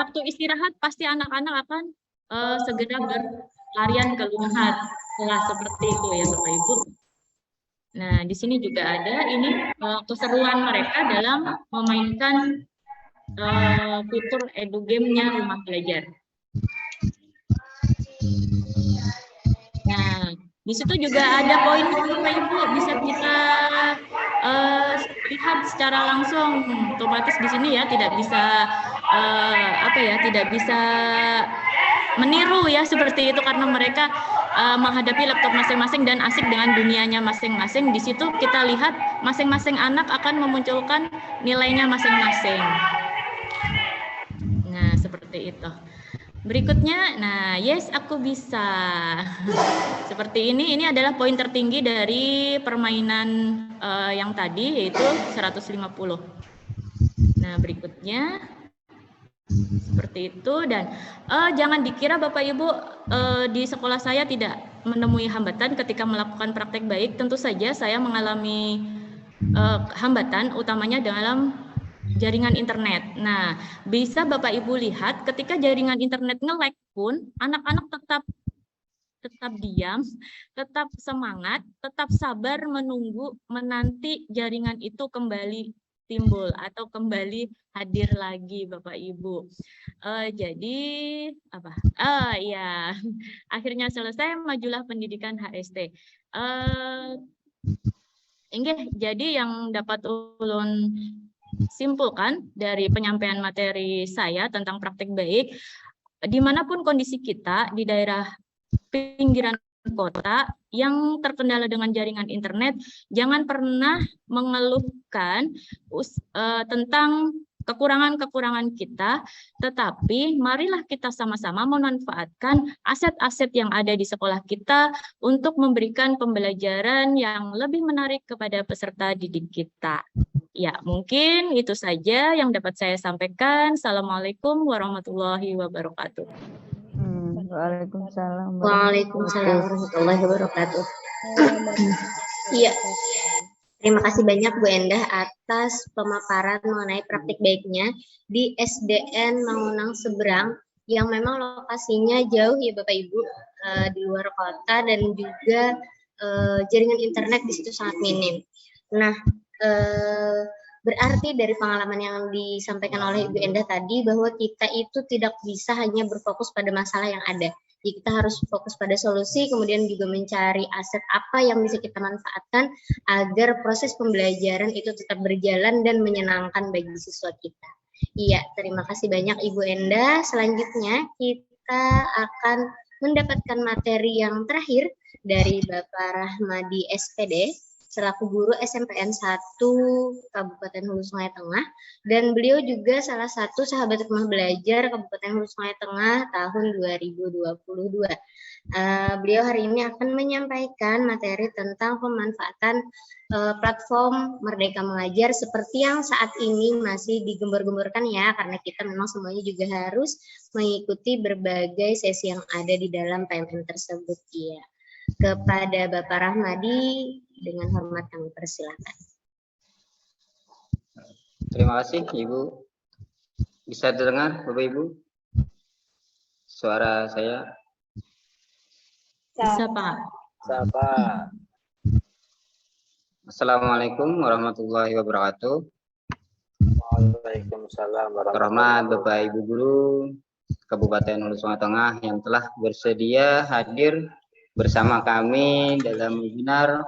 waktu istirahat pasti anak-anak akan segera berlarian keluar kelas seperti itu ya Bapak Ibu. Nah, di sini juga ada ini keseruan mereka dalam memainkan fitur edugame-nya Rumah Belajar. Nah, di situ juga ada poin Bapak Ibu bisa kita lihat secara langsung. Otomatis di sini ya tidak bisa tidak bisa meniru ya seperti itu karena mereka menghadapi laptop masing-masing dan asik dengan dunianya masing-masing. Di situ kita lihat masing-masing anak akan memunculkan nilainya masing-masing. Nah, seperti itu. Berikutnya, nah yes aku bisa. Seperti ini adalah poin tertinggi dari permainan yang tadi yaitu 150. Nah, berikutnya seperti itu dan jangan dikira Bapak Ibu di sekolah saya tidak menemui hambatan ketika melakukan praktek baik. Tentu saja saya mengalami hambatan utamanya dalam jaringan internet. Nah, bisa Bapak Ibu lihat ketika jaringan internet nge-lag pun anak-anak tetap diam, tetap semangat, tetap sabar menunggu menanti jaringan itu kembali timbul atau kembali hadir lagi Bapak Ibu. Jadi apa? Ya, akhirnya selesai majulah pendidikan HST. Jadi yang dapat ulun simpulkan dari penyampaian materi saya tentang praktek baik, dimanapun kondisi kita di daerah pinggiran kota yang terkendala dengan jaringan internet, jangan pernah mengeluhkan tentang kekurangan-kekurangan kita, tetapi marilah kita sama-sama memanfaatkan aset-aset yang ada di sekolah kita untuk memberikan pembelajaran yang lebih menarik kepada peserta didik kita. Ya, mungkin itu saja yang dapat saya sampaikan. Assalamualaikum warahmatullahi wabarakatuh. Waalaikumsalam. Waalaikumsalam warahmatullahi wabarakatuh. Iya. Terima kasih banyak Bu Endah atas pemaparan mengenai praktik baiknya di SDN Mangunang Seberang yang memang lokasinya jauh ya Bapak Ibu di luar kota dan juga jaringan internet di situ sangat minim. Nah, berarti dari pengalaman yang disampaikan oleh Ibu Endah tadi bahwa kita itu tidak bisa hanya berfokus pada masalah yang ada. Jadi kita harus fokus pada solusi, kemudian juga mencari aset apa yang bisa kita manfaatkan agar proses pembelajaran itu tetap berjalan dan menyenangkan bagi siswa kita. Iya, terima kasih banyak Ibu Endah. Selanjutnya kita akan mendapatkan materi yang terakhir dari Bapak Rahmadi SPD selaku guru SMPN 1 Kabupaten Hulu Sungai Tengah, dan beliau juga salah satu sahabat rumah belajar Kabupaten Hulu Sungai Tengah tahun 2022. Beliau hari ini akan menyampaikan materi tentang pemanfaatan platform Merdeka Mengajar seperti yang saat ini masih digembar-gemborkan ya, karena kita memang semuanya juga harus mengikuti berbagai sesi yang ada di dalam PMN tersebut ya. Kepada Bapak Rahmadi, dengan hormat kami persilakan. Terima kasih Ibu. Bisa dengar Bapak Ibu suara saya? Bisa Pak. Bisa Pak. Assalamualaikum warahmatullahi wabarakatuh. Waalaikumsalam Rahmat Bapak Ibu Guru Kabupaten Hulu Sungai Tengah yang telah bersedia hadir bersama kami dalam webinar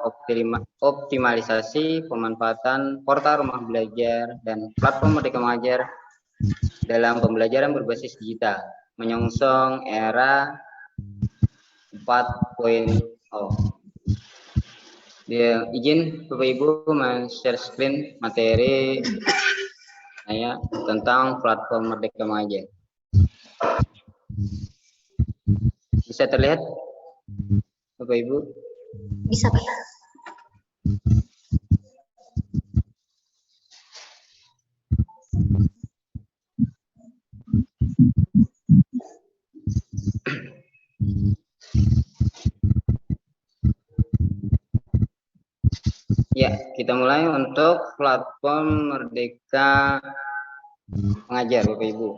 optimalisasi pemanfaatan portal rumah belajar dan platform Merdeka Mengajar dalam pembelajaran berbasis digital menyongsong era 4.0. Izin Bapak Ibu men-share screen materi saya tentang platform Merdeka Mengajar. Bisa terlihat Bapak Ibu? Bisa Pak. Ya, kita mulai untuk platform Merdeka Mengajar Bapak Ibu.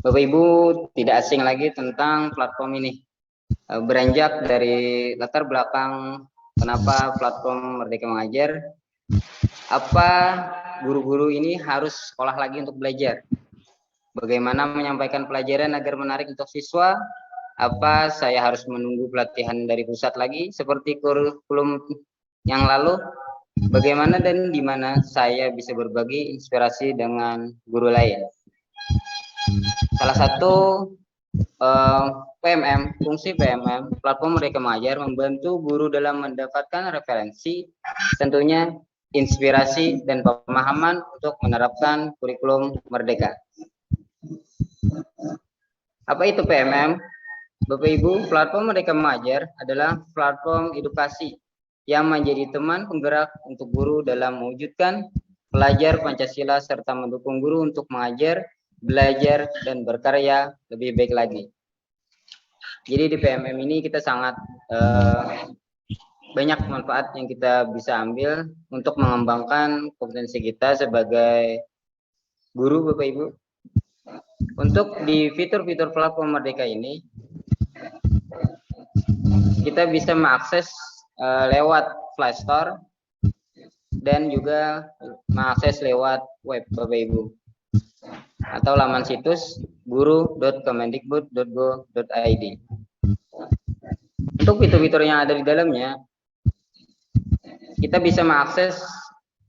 Bapak Ibu tidak asing lagi tentang platform ini. Beranjak dari latar belakang kenapa platform Merdeka Mengajar, apa guru-guru ini harus sekolah lagi untuk belajar, bagaimana menyampaikan pelajaran agar menarik untuk siswa, apa saya harus menunggu pelatihan dari pusat lagi seperti kurikulum yang lalu, bagaimana dan di mana saya bisa berbagi inspirasi dengan guru lain. Salah satu PMM, fungsi PMM, platform Merdeka Mengajar membantu guru dalam mendapatkan referensi, tentunya inspirasi dan pemahaman untuk menerapkan kurikulum Merdeka. Apa itu PMM? Bapak Ibu, platform Merdeka Mengajar adalah platform edukasi yang menjadi teman penggerak untuk guru dalam mewujudkan pelajar Pancasila serta mendukung guru untuk mengajar, belajar, dan berkarya lebih baik lagi. Jadi di PMM ini kita sangat banyak manfaat yang kita bisa ambil untuk mengembangkan kompetensi kita sebagai guru, Bapak Ibu. Untuk di fitur-fitur platform Merdeka ini, kita bisa mengakses lewat Play Store dan juga mengakses lewat web, Bapak Ibu, atau laman situs guru.kemendikbud.go.id. Untuk fitur-fitur yang ada di dalamnya, kita bisa mengakses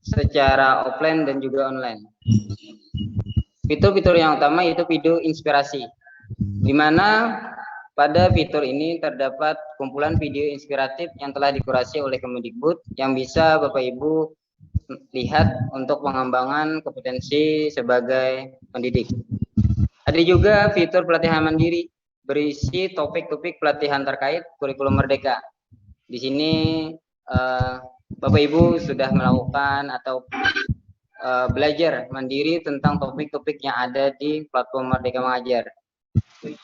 secara offline dan juga online. Fitur-fitur yang utama yaitu video inspirasi, di mana pada fitur ini terdapat kumpulan video inspiratif yang telah dikurasi oleh Kemendikbud yang bisa Bapak Ibu lihat untuk pengembangan kompetensi sebagai pendidik. Ada juga fitur pelatihan mandiri berisi topik-topik pelatihan terkait kurikulum Merdeka. Di sini Bapak Ibu sudah melakukan atau belajar mandiri tentang topik-topik yang ada di platform Merdeka Mengajar.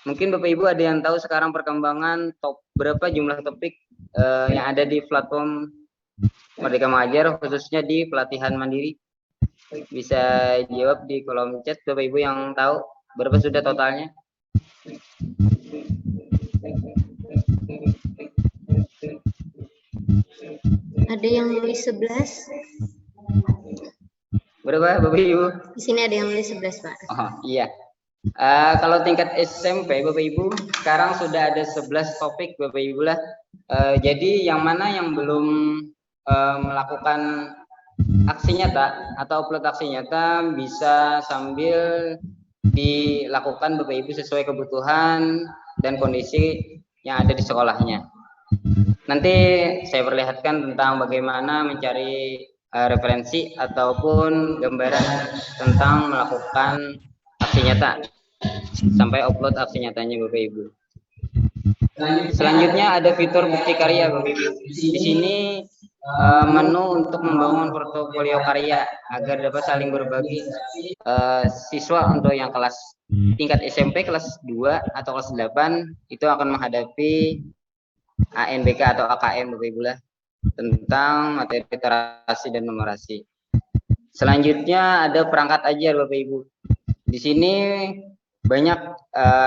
Mungkin Bapak Ibu ada yang tahu sekarang perkembangan berapa jumlah topik yang ada di platform Merdeka Mengajar, khususnya di pelatihan mandiri. Bisa jawab di kolom chat Bapak Ibu yang tahu berapa sudah totalnya. Ada yang nulis 11. Berapa Bapak Ibu? Di sini ada yang nulis 11, Pak. Oh iya. Kalau tingkat SMP Bapak Ibu sekarang sudah ada 11 topik Bapak Ibu lah. Jadi yang mana yang belum melakukan aksi nyata atau upload aksi nyata bisa sambil dilakukan Bapak Ibu sesuai kebutuhan dan kondisi yang ada di sekolahnya. Nanti saya perlihatkan tentang bagaimana mencari referensi ataupun gambaran tentang melakukan aksi nyata sampai upload aksi nyatanya Bapak Ibu. Selanjutnya ada fitur bukti karya Bapak Ibu. Di sini menu untuk membangun portofolio karya agar dapat saling berbagi siswa untuk yang kelas tingkat SMP kelas 2 atau kelas 8 itu akan menghadapi ANBK atau AKM Bapak Ibu lah tentang materi literasi dan numerasi. Selanjutnya ada perangkat ajar Bapak Ibu. Di sini banyak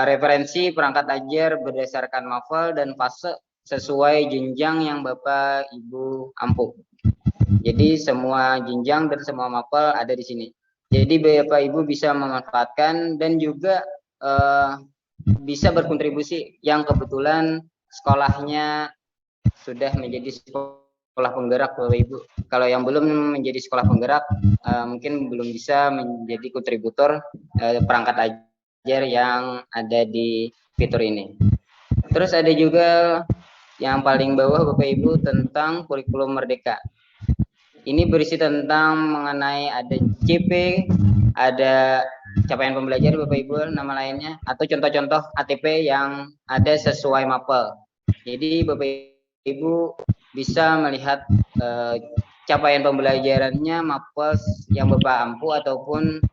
referensi perangkat ajar berdasarkan mafal dan fase sesuai jenjang yang Bapak Ibu ampuh. Jadi semua jenjang dan semua mapel ada di sini. Jadi Bapak Ibu bisa memanfaatkan dan juga bisa berkontribusi yang kebetulan sekolahnya sudah menjadi sekolah penggerak Bapak Ibu. Kalau yang belum menjadi sekolah penggerak mungkin belum bisa menjadi kontributor perangkat ajar yang ada di fitur ini. Terus ada juga yang paling bawah Bapak Ibu tentang kurikulum Merdeka. Ini berisi tentang mengenai ada CP, ada capaian pembelajar Bapak Ibu nama lainnya, atau contoh-contoh ATP yang ada sesuai mapel. Jadi Bapak Ibu bisa melihat capaian pembelajarannya mapel yang Bapak ampuh ataupun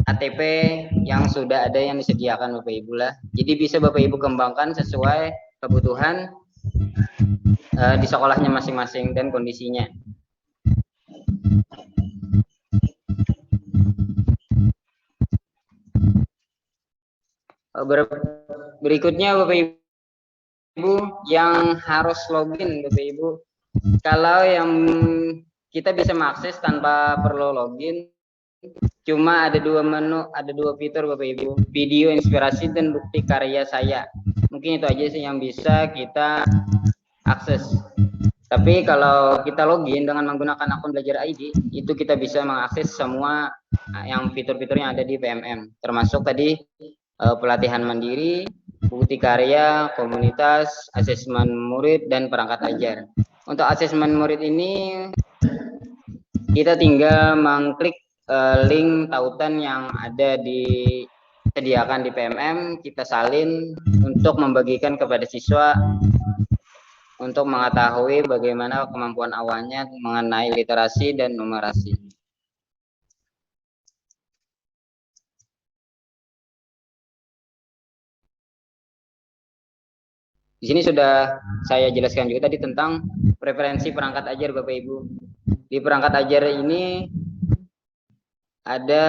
ATP yang sudah ada yang disediakan Bapak Ibu lah. Jadi bisa Bapak Ibu kembangkan sesuai kebutuhan di sekolahnya masing-masing dan kondisinya. Berikutnya Bapak Ibu Ibu yang harus login Bapak Ibu. Kalau yang kita bisa mengakses tanpa perlu login, cuma ada dua menu, ada dua fitur Bapak Ibu, video inspirasi dan bukti karya saya. Mungkin itu aja sih yang bisa kita akses. Tapi kalau kita login dengan menggunakan akun Belajar ID, itu kita bisa mengakses semua yang fitur-fitur yang ada di PMM, termasuk tadi pelatihan mandiri, bukti karya, komunitas, asesmen murid, dan perangkat ajar. Untuk asesmen murid ini, kita tinggal mengklik link tautan yang ada disediakan di PMM, kita salin untuk membagikan kepada siswa untuk mengetahui bagaimana kemampuan awalnya mengenai literasi dan numerasi. Di sini sudah saya jelaskan juga tadi tentang preferensi perangkat ajar Bapak Ibu. Di perangkat ajar ini ada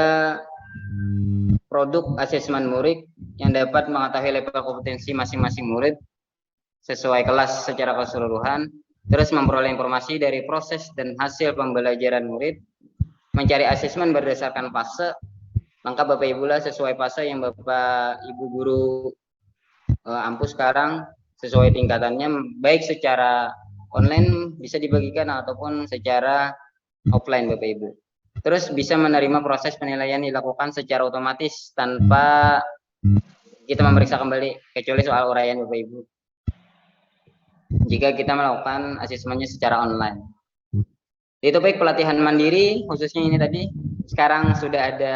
produk asesmen murid yang dapat mengetahui level kompetensi masing-masing murid sesuai kelas secara keseluruhan, terus memperoleh informasi dari proses dan hasil pembelajaran murid, mencari asesmen berdasarkan fase, lengkap Bapak Ibu lah sesuai fase yang Bapak Ibu guru ampu sekarang, sesuai tingkatannya, baik secara online bisa dibagikan ataupun secara offline Bapak Ibu. Terus bisa menerima proses penilaian dilakukan secara otomatis tanpa kita memeriksa kembali, kecuali soal uraian Bapak Ibu, jika kita melakukan asesmennya secara online. Itu baik pelatihan mandiri, khususnya ini tadi, sekarang sudah ada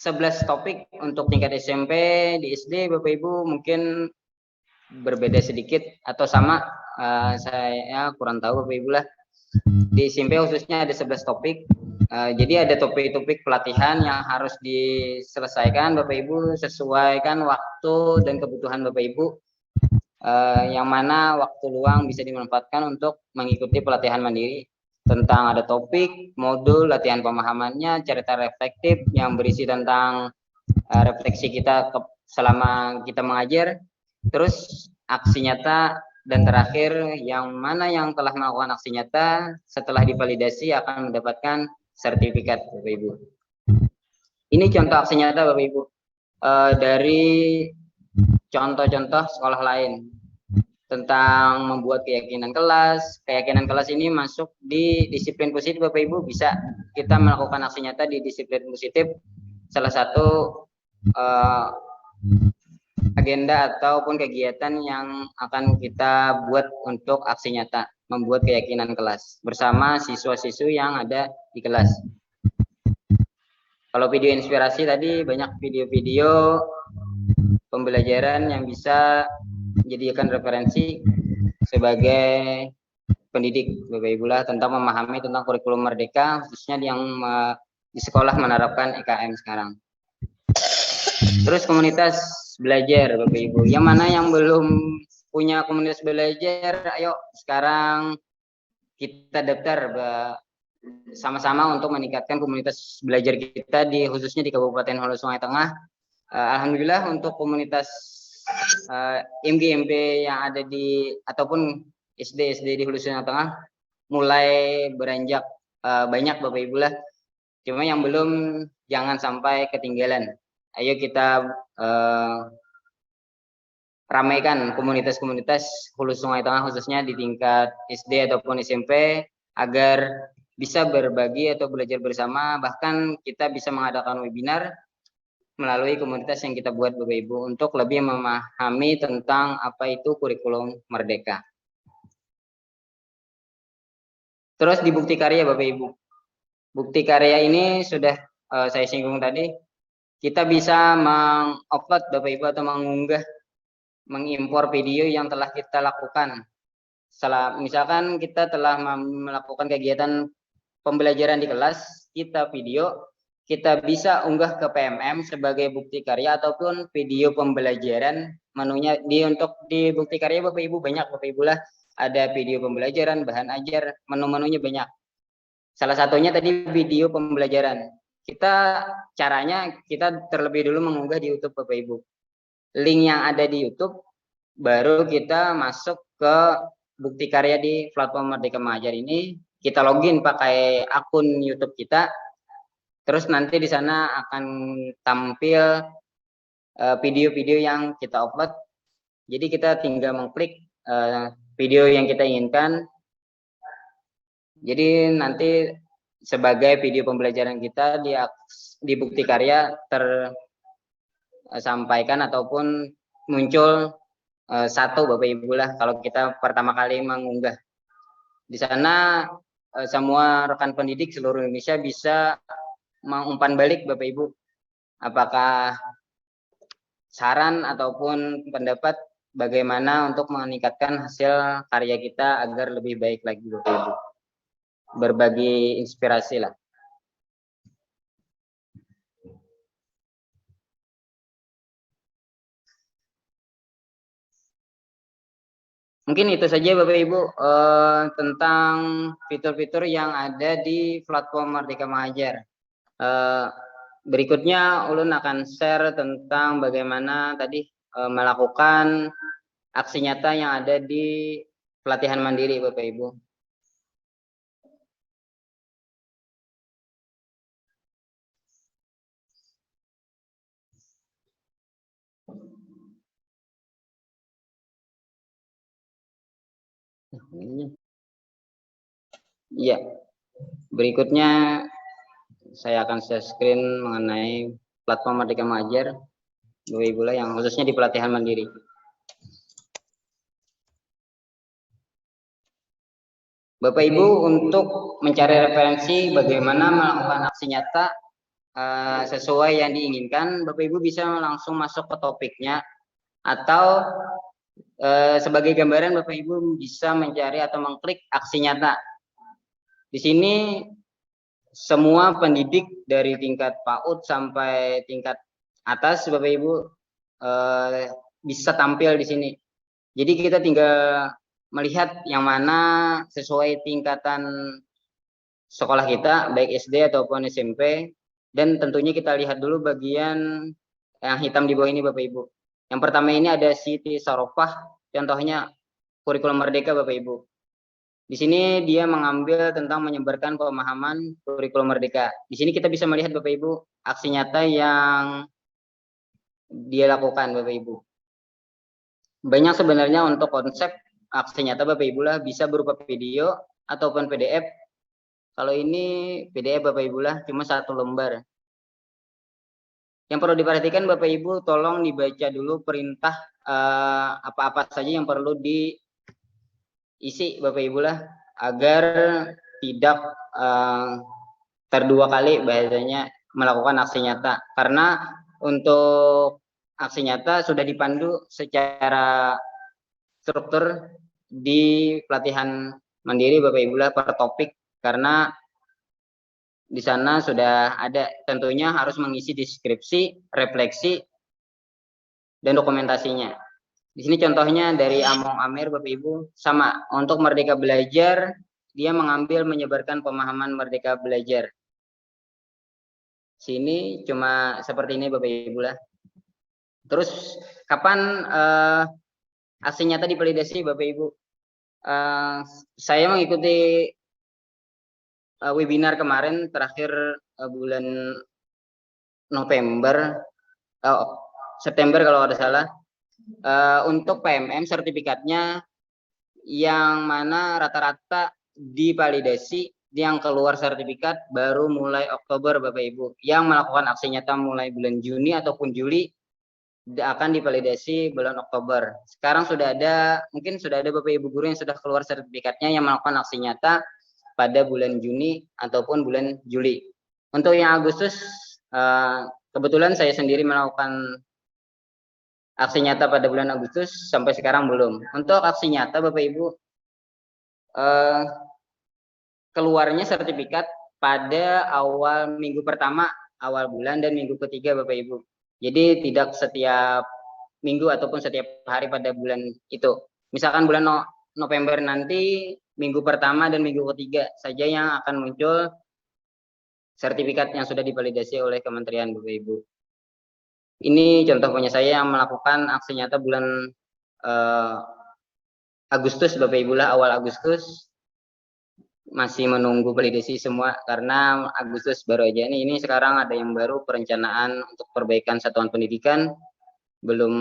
11 topik untuk tingkat SMP, di SD Bapak Ibu mungkin berbeda sedikit atau sama, saya kurang tahu Bapak Ibu lah. Di SMP khususnya ada 11 topik, jadi ada topik-topik pelatihan yang harus diselesaikan Bapak Ibu, sesuaikan waktu dan kebutuhan Bapak Ibu, yang mana waktu luang bisa dimanfaatkan untuk mengikuti pelatihan mandiri tentang ada topik, modul, latihan pemahamannya, cerita reflektif yang berisi tentang refleksi kita selama kita mengajar, terus aksi nyata, dan terakhir yang mana yang telah melakukan aksi nyata setelah divalidasi akan mendapatkan sertifikat Bapak Ibu. Ini contoh aksi nyata Bapak Ibu dari contoh-contoh sekolah lain tentang membuat keyakinan kelas. Keyakinan kelas ini masuk di disiplin positif Bapak Ibu, bisa kita melakukan aksi nyata di disiplin positif. Salah satu agenda ataupun kegiatan yang akan kita buat untuk aksi nyata, membuat keyakinan kelas bersama siswa-siswi yang ada di kelas. Kalau video inspirasi tadi banyak video-video pembelajaran yang bisa dijadikan referensi sebagai pendidik Bapak Ibu lah tentang memahami tentang kurikulum merdeka, khususnya yang di sekolah menerapkan EKM sekarang. Terus komunitas belajar Bapak Ibu, yang mana yang belum punya komunitas belajar, ayo sekarang kita daftar sama-sama untuk meningkatkan komunitas belajar kita khususnya di Kabupaten Hulu Sungai Tengah. Alhamdulillah untuk komunitas MG-MP yang ada di ataupun SD di Hulu Sungai Tengah mulai beranjak banyak Bapak Ibu lah. Cuma yang belum jangan sampai ketinggalan. Ayo kita ramaikan komunitas-komunitas Hulu Sungai Tengah khususnya di tingkat SD ataupun SMP agar bisa berbagi atau belajar bersama, bahkan kita bisa mengadakan webinar melalui komunitas yang kita buat Bapak Ibu untuk lebih memahami tentang apa itu kurikulum merdeka. Terus di bukti karya Bapak Ibu. Bukti karya ini sudah saya singgung tadi, kita bisa mengupload Bapak Ibu atau mengimpor video yang telah kita lakukan. Misalkan kita telah melakukan kegiatan pembelajaran di kelas, kita video, kita bisa unggah ke PMM sebagai bukti karya ataupun video pembelajaran. Menunya untuk di bukti karya Bapak Ibu banyak Bapak Ibu lah, ada video pembelajaran, bahan ajar, menu-menunya banyak. Salah satunya tadi video pembelajaran. Caranya kita terlebih dulu mengunggah di YouTube Bapak Ibu. Link yang ada di YouTube baru kita masuk ke bukti karya di platform Merdeka Mengajar ini. Kita login pakai akun YouTube kita, terus nanti di sana akan tampil video-video yang kita upload. Jadi kita tinggal mengklik video yang kita inginkan. Jadi nanti sebagai video pembelajaran kita di bukti karya tersampaikan ataupun muncul satu Bapak Ibu lah kalau kita pertama kali mengunggah. Di sana semua rekan pendidik seluruh Indonesia bisa mengumpan balik Bapak Ibu. Apakah saran ataupun pendapat bagaimana untuk meningkatkan hasil karya kita agar lebih baik lagi Bapak Ibu. Berbagi inspirasi lah. Mungkin itu saja Bapak Ibu tentang fitur-fitur yang ada di platform Merdeka Mengajar. Berikutnya Ulun akan share tentang bagaimana tadi melakukan aksi nyata yang ada di pelatihan mandiri Bapak Ibu. Iya, berikutnya saya akan share screen mengenai platform Merdeka Mengajar Bapak Ibu lah yang khususnya di pelatihan mandiri. Bapak Ibu untuk mencari referensi bagaimana melakukan aksi nyata sesuai yang diinginkan, Bapak Ibu bisa langsung masuk ke topiknya atau sebagai gambaran Bapak Ibu bisa mencari atau mengklik aksi nyata. Di sini semua pendidik dari tingkat PAUD sampai tingkat atas Bapak Ibu bisa tampil di sini. Jadi kita tinggal melihat yang mana sesuai tingkatan sekolah kita, baik SD ataupun SMP, dan tentunya kita lihat dulu bagian yang hitam di bawah ini Bapak Ibu. Yang pertama ini ada Siti Sarofah, contohnya kurikulum merdeka Bapak Ibu. Di sini dia mengambil tentang menyebarkan pemahaman kurikulum merdeka. Di sini kita bisa melihat Bapak Ibu aksi nyata yang dia lakukan Bapak Ibu. Banyak sebenarnya untuk konsep aksi nyata Bapak Ibu lah, bisa berupa video ataupun PDF. Kalau ini PDF Bapak Ibu lah, cuma 1 lembar. Yang perlu diperhatikan Bapak Ibu, tolong dibaca dulu perintah apa-apa saja yang perlu diisi Bapak Ibu lah, agar tidak terdua kali bahasanya melakukan aksi nyata. Karena untuk aksi nyata sudah dipandu secara struktur di pelatihan mandiri Bapak Ibu lah per topik, karena di sana sudah ada, tentunya harus mengisi deskripsi, refleksi, dan dokumentasinya. Di sini contohnya dari Among Amir Bapak Ibu, sama untuk Merdeka Belajar, dia mengambil menyebarkan pemahaman Merdeka Belajar. Sini cuma seperti ini Bapak Ibu lah. Terus kapan aksi nyata dipelidasi Bapak Ibu? Saya mengikuti webinar kemarin terakhir bulan November, September kalau ada salah, untuk PMM sertifikatnya yang mana rata-rata dipalidasi, yang keluar sertifikat baru mulai Oktober Bapak Ibu. Yang melakukan aksi nyata mulai bulan Juni ataupun Juli akan dipalidasi bulan Oktober. Sekarang sudah ada, mungkin sudah ada Bapak Ibu guru yang sudah keluar sertifikatnya yang melakukan aksi nyata pada bulan Juni ataupun bulan Juli. Untuk yang Agustus, kebetulan saya sendiri melakukan aksi nyata pada bulan Agustus, sampai sekarang belum. Untuk aksi nyata Bapak Ibu, keluarnya sertifikat pada awal minggu pertama, awal bulan, dan minggu ketiga Bapak Ibu. Jadi tidak setiap minggu ataupun setiap hari pada bulan itu. Misalkan bulan November nanti, minggu pertama dan minggu ketiga saja yang akan muncul sertifikat yang sudah divalidasi oleh Kementerian Bapak Ibu. Ini contoh punya saya yang melakukan aksi nyata bulan Agustus Bapak Ibu lah, awal Agustus. Masih menunggu validasi semua karena Agustus baru aja ini sekarang ada yang baru perencanaan untuk perbaikan satuan pendidikan, belum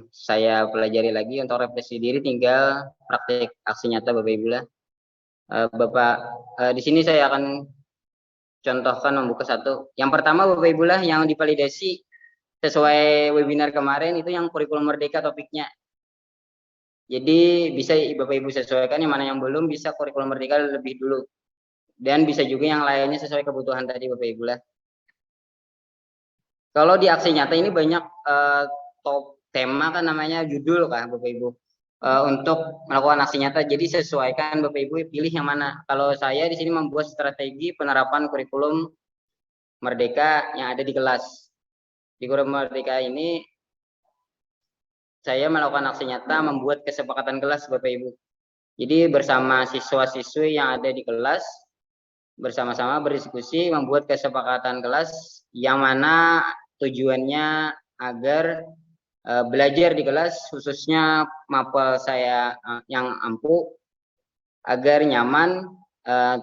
saya pelajari lagi. Untuk refleksi diri tinggal praktik aksi nyata Bapak Ibu lah. Di sini saya akan contohkan membuka satu. Yang pertama Bapak Ibu lah, yang divalidasi sesuai webinar kemarin itu yang kurikulum merdeka topiknya. Jadi bisa Bapak Ibu sesuaikan, yang mana yang belum bisa kurikulum merdeka lebih dulu. Dan bisa juga yang lainnya sesuai kebutuhan tadi Bapak Ibu lah. Kalau di aksi nyata ini banyak top tema kan namanya judul kan Bapak Ibu. Untuk melakukan aksi nyata, jadi sesuaikan Bapak Ibu pilih yang mana. Kalau saya di sini membuat strategi penerapan kurikulum merdeka yang ada di kelas. Di kurikulum merdeka ini saya melakukan aksi nyata membuat kesepakatan kelas Bapak Ibu. Jadi bersama siswa-siswi yang ada di kelas, bersama-sama berdiskusi membuat kesepakatan kelas yang mana tujuannya agar belajar di kelas, khususnya mapel saya yang ampuh, agar nyaman,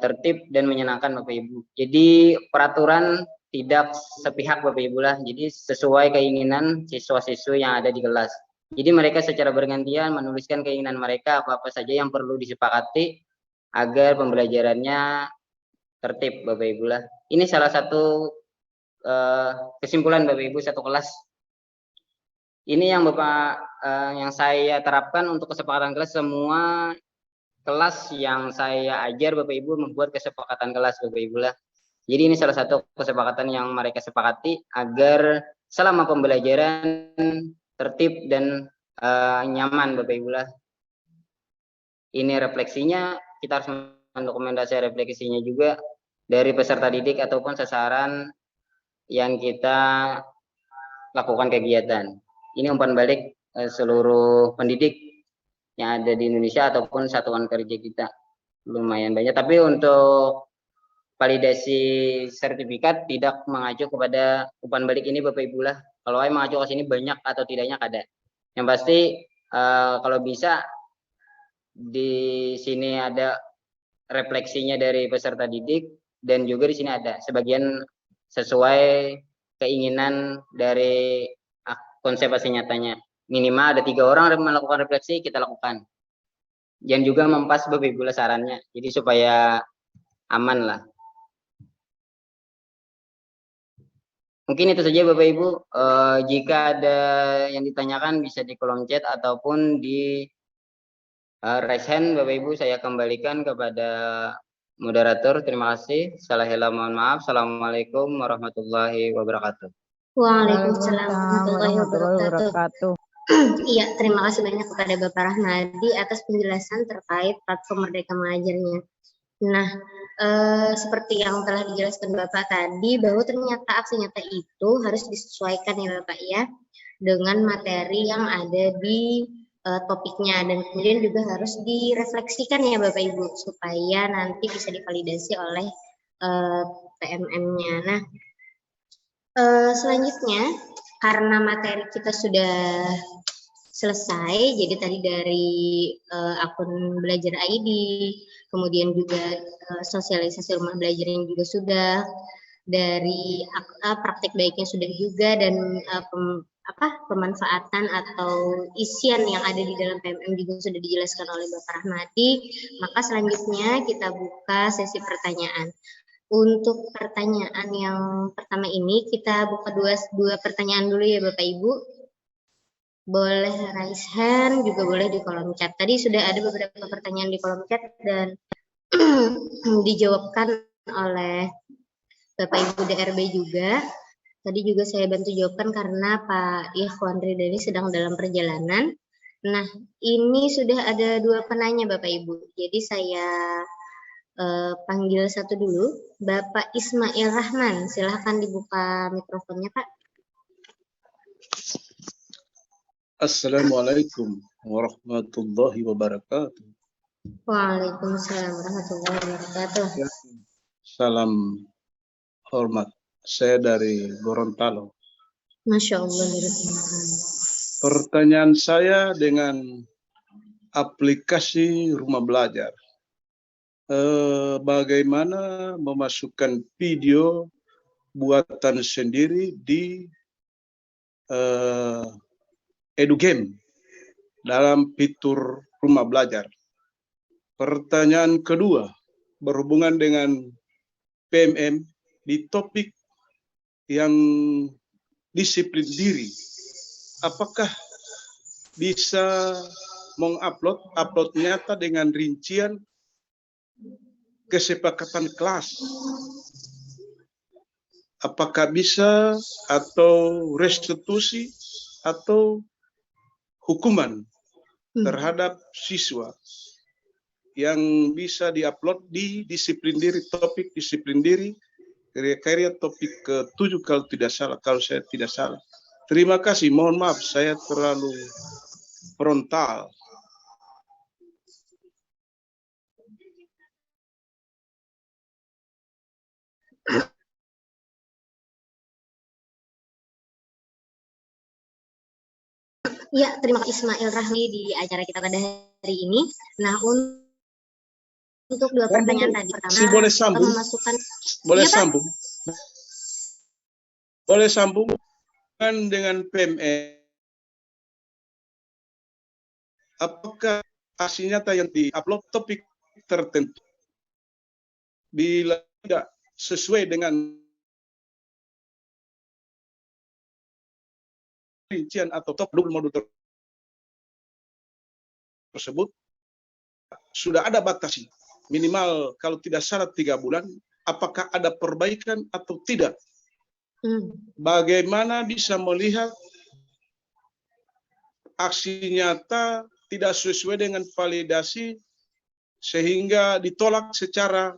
tertib dan menyenangkan Bapak Ibu. Jadi peraturan tidak sepihak Bapak Ibu lah, jadi sesuai keinginan siswa-siswi yang ada di kelas. Jadi mereka secara bergantian menuliskan keinginan mereka apa-apa saja yang perlu disepakati agar pembelajarannya tertib Bapak Ibu lah. Ini salah satu kesimpulan Bapak Ibu satu kelas. Ini yang yang saya terapkan untuk kesepakatan kelas. Semua kelas yang saya ajar Bapak Ibu membuat kesepakatan kelas Bapak Ibu lah. Jadi ini salah satu kesepakatan yang mereka sepakati agar selama pembelajaran tertib dan nyaman Bapak Ibu lah. Ini refleksinya, kita harus mendokumentasi refleksinya juga dari peserta didik ataupun sasaran yang kita lakukan kegiatan. Ini umpan balik seluruh pendidik yang ada di Indonesia ataupun satuan kerja kita. Lumayan banyak, tapi untuk validasi sertifikat tidak mengacu kepada umpan balik ini Bapak Ibu lah. Kalau saya mengacu ke sini banyak atau tidaknya ada. Yang pasti kalau bisa di sini ada refleksinya dari peserta didik dan juga di sini ada sebagian sesuai keinginan dari konsep aksi nyatanya. Minimal ada 3 orang melakukan refleksi, kita lakukan. Dan juga mempas Bapak Ibu sarannya, jadi supaya aman lah. Mungkin itu saja Bapak Ibu. Jika ada yang ditanyakan bisa di kolom chat ataupun di raise hand Bapak Ibu, saya kembalikan kepada moderator. Terima kasih. Salah mohon maaf. Assalamualaikum warahmatullahi wabarakatuh. Waalaikumsalam warahmatullahi wabarakatuh. Iya, terima kasih banyak kepada Bapak Rahmadi atas penjelasan terkait platform Merdeka Mengajarnya. Nah, seperti yang telah dijelaskan Bapak tadi, bahwa ternyata aksi nyata itu harus disesuaikan ya Bapak ya, dengan materi yang ada di topiknya, dan kemudian juga harus direfleksikan ya Bapak Ibu, supaya nanti bisa divalidasi oleh PMM-nya. Nah, selanjutnya, karena materi kita sudah selesai, jadi tadi dari akun Belajar ID, kemudian juga sosialisasi rumah belajarnya juga sudah, dari praktik baiknya sudah juga, dan pemanfaatan atau isian yang ada di dalam PMM juga sudah dijelaskan oleh Bapak Rahmadi. Maka selanjutnya kita buka sesi pertanyaan. Untuk pertanyaan yang pertama ini kita buka dua pertanyaan dulu ya Bapak Ibu. Boleh raise hand, juga boleh di kolom chat. Tadi sudah ada beberapa pertanyaan di kolom chat dan dijawabkan oleh Bapak Ibu DRB juga. Tadi juga saya bantu jawabkan karena Pak Ikhwan Ridani sedang dalam perjalanan. Nah, ini sudah ada 2 penanya Bapak Ibu. Jadi saya panggil satu dulu, Bapak Ismail Rahman. Silahkan dibuka mikrofonnya, Pak. Assalamualaikum warahmatullahi wabarakatuh. Waalaikumsalam warahmatullahi wabarakatuh. Ya, salam hormat. Saya dari Gorontalo. Masya Allah. Pertanyaan saya dengan aplikasi rumah belajar. Bagaimana memasukkan video buatan sendiri di EduGame dalam fitur rumah belajar. Pertanyaan kedua berhubungan dengan PMM di topik yang disiplin diri. Apakah bisa upload nyata dengan rincian kesepakatan kelas? Apakah bisa atau restitusi atau hukuman terhadap siswa yang bisa diupload di disiplin diri, topik disiplin diri, karya topik ke-7 kalau saya tidak salah. Terima kasih, mohon maaf saya terlalu frontal. Ya, terima kasih Ismail Rahmi di acara kita pada hari ini. Nah, untuk dua pertanyaan tadi, pertama, boleh sambung? memasukkan, Boleh iya, Pak? sambung? Boleh sambung dengan PME. Apakah aksi nyata yang di-upload topik tertentu bila tidak sesuai dengan rincian atau top modul tersebut sudah ada batasi minimal kalau tidak salah 3 bulan, apakah ada perbaikan atau tidak? Bagaimana bisa melihat aksi nyata tidak sesuai dengan validasi sehingga ditolak secara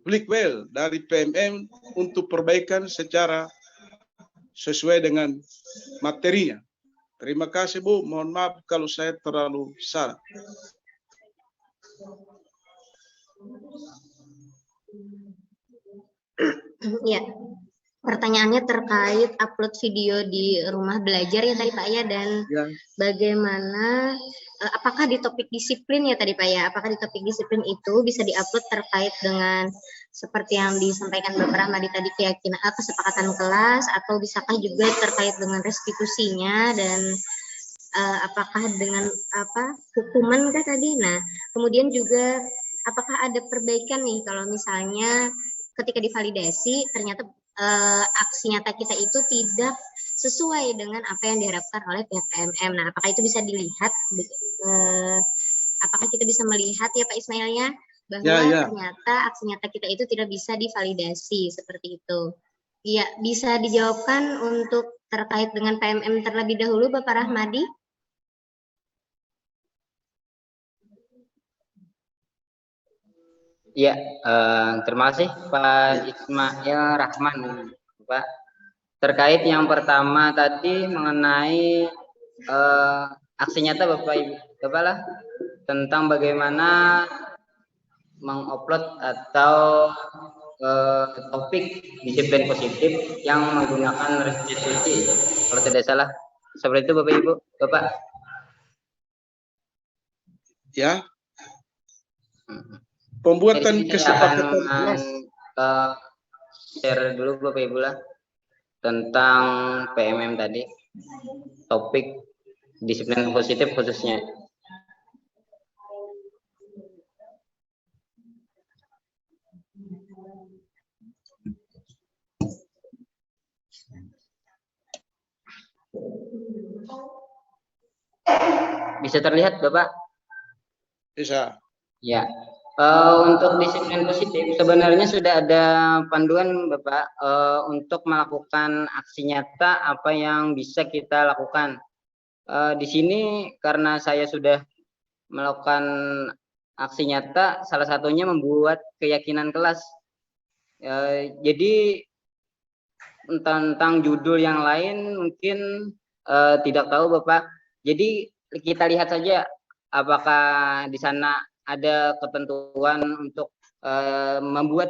well dari PMM untuk perbaikan secara sesuai dengan materinya. Terima kasih Bu, mohon maaf kalau saya terlalu salah. Ya, pertanyaannya terkait upload video di rumah belajar ya tadi Pak ya, dan bagaimana, apakah di topik disiplin ya tadi Pak ya, apakah di topik disiplin itu bisa diupload terkait dengan seperti yang disampaikan Bapak Rahmadi tadi, keyakinan kesepakatan kelas, atau bisakah juga terkait dengan restitusinya, dan apakah dengan hukuman kah tadi. Nah, kemudian juga apakah ada perbaikan nih kalau misalnya ketika divalidasi ternyata aksi nyata kita itu tidak sesuai dengan apa yang diharapkan oleh pihak PMM. Nah, apakah itu bisa dilihat? Apakah kita bisa melihat ya Pak Ismail ya, bahwa ternyata aksi nyata kita itu tidak bisa divalidasi seperti itu? Iya, bisa dijawabkan untuk terkait dengan PMM terlebih dahulu Bapak Rahmadi? Ya, terima kasih Pak Ismail Rahman, Pak. Terkait yang pertama tadi mengenai aksi nyata Bapak lah tentang bagaimana mengupload atau topik disiplin positif yang menggunakan restitusi, kalau tidak salah seperti itu Bapak Ibu, Bapak. Ya. Pembuatan kesepakatan kelas. Share dulu Bapak Ibu lah tentang PMM tadi, topik disiplin positif khususnya. Bisa terlihat Bapak? Bisa. Ya. Untuk disiplin positif sebenarnya sudah ada panduan Bapak untuk melakukan aksi nyata apa yang bisa kita lakukan. Di sini karena saya sudah melakukan aksi nyata, salah satunya membuat keyakinan kelas. Jadi tentang judul yang lain mungkin tidak tahu Bapak. Jadi kita lihat saja apakah di sana ada ketentuan untuk membuat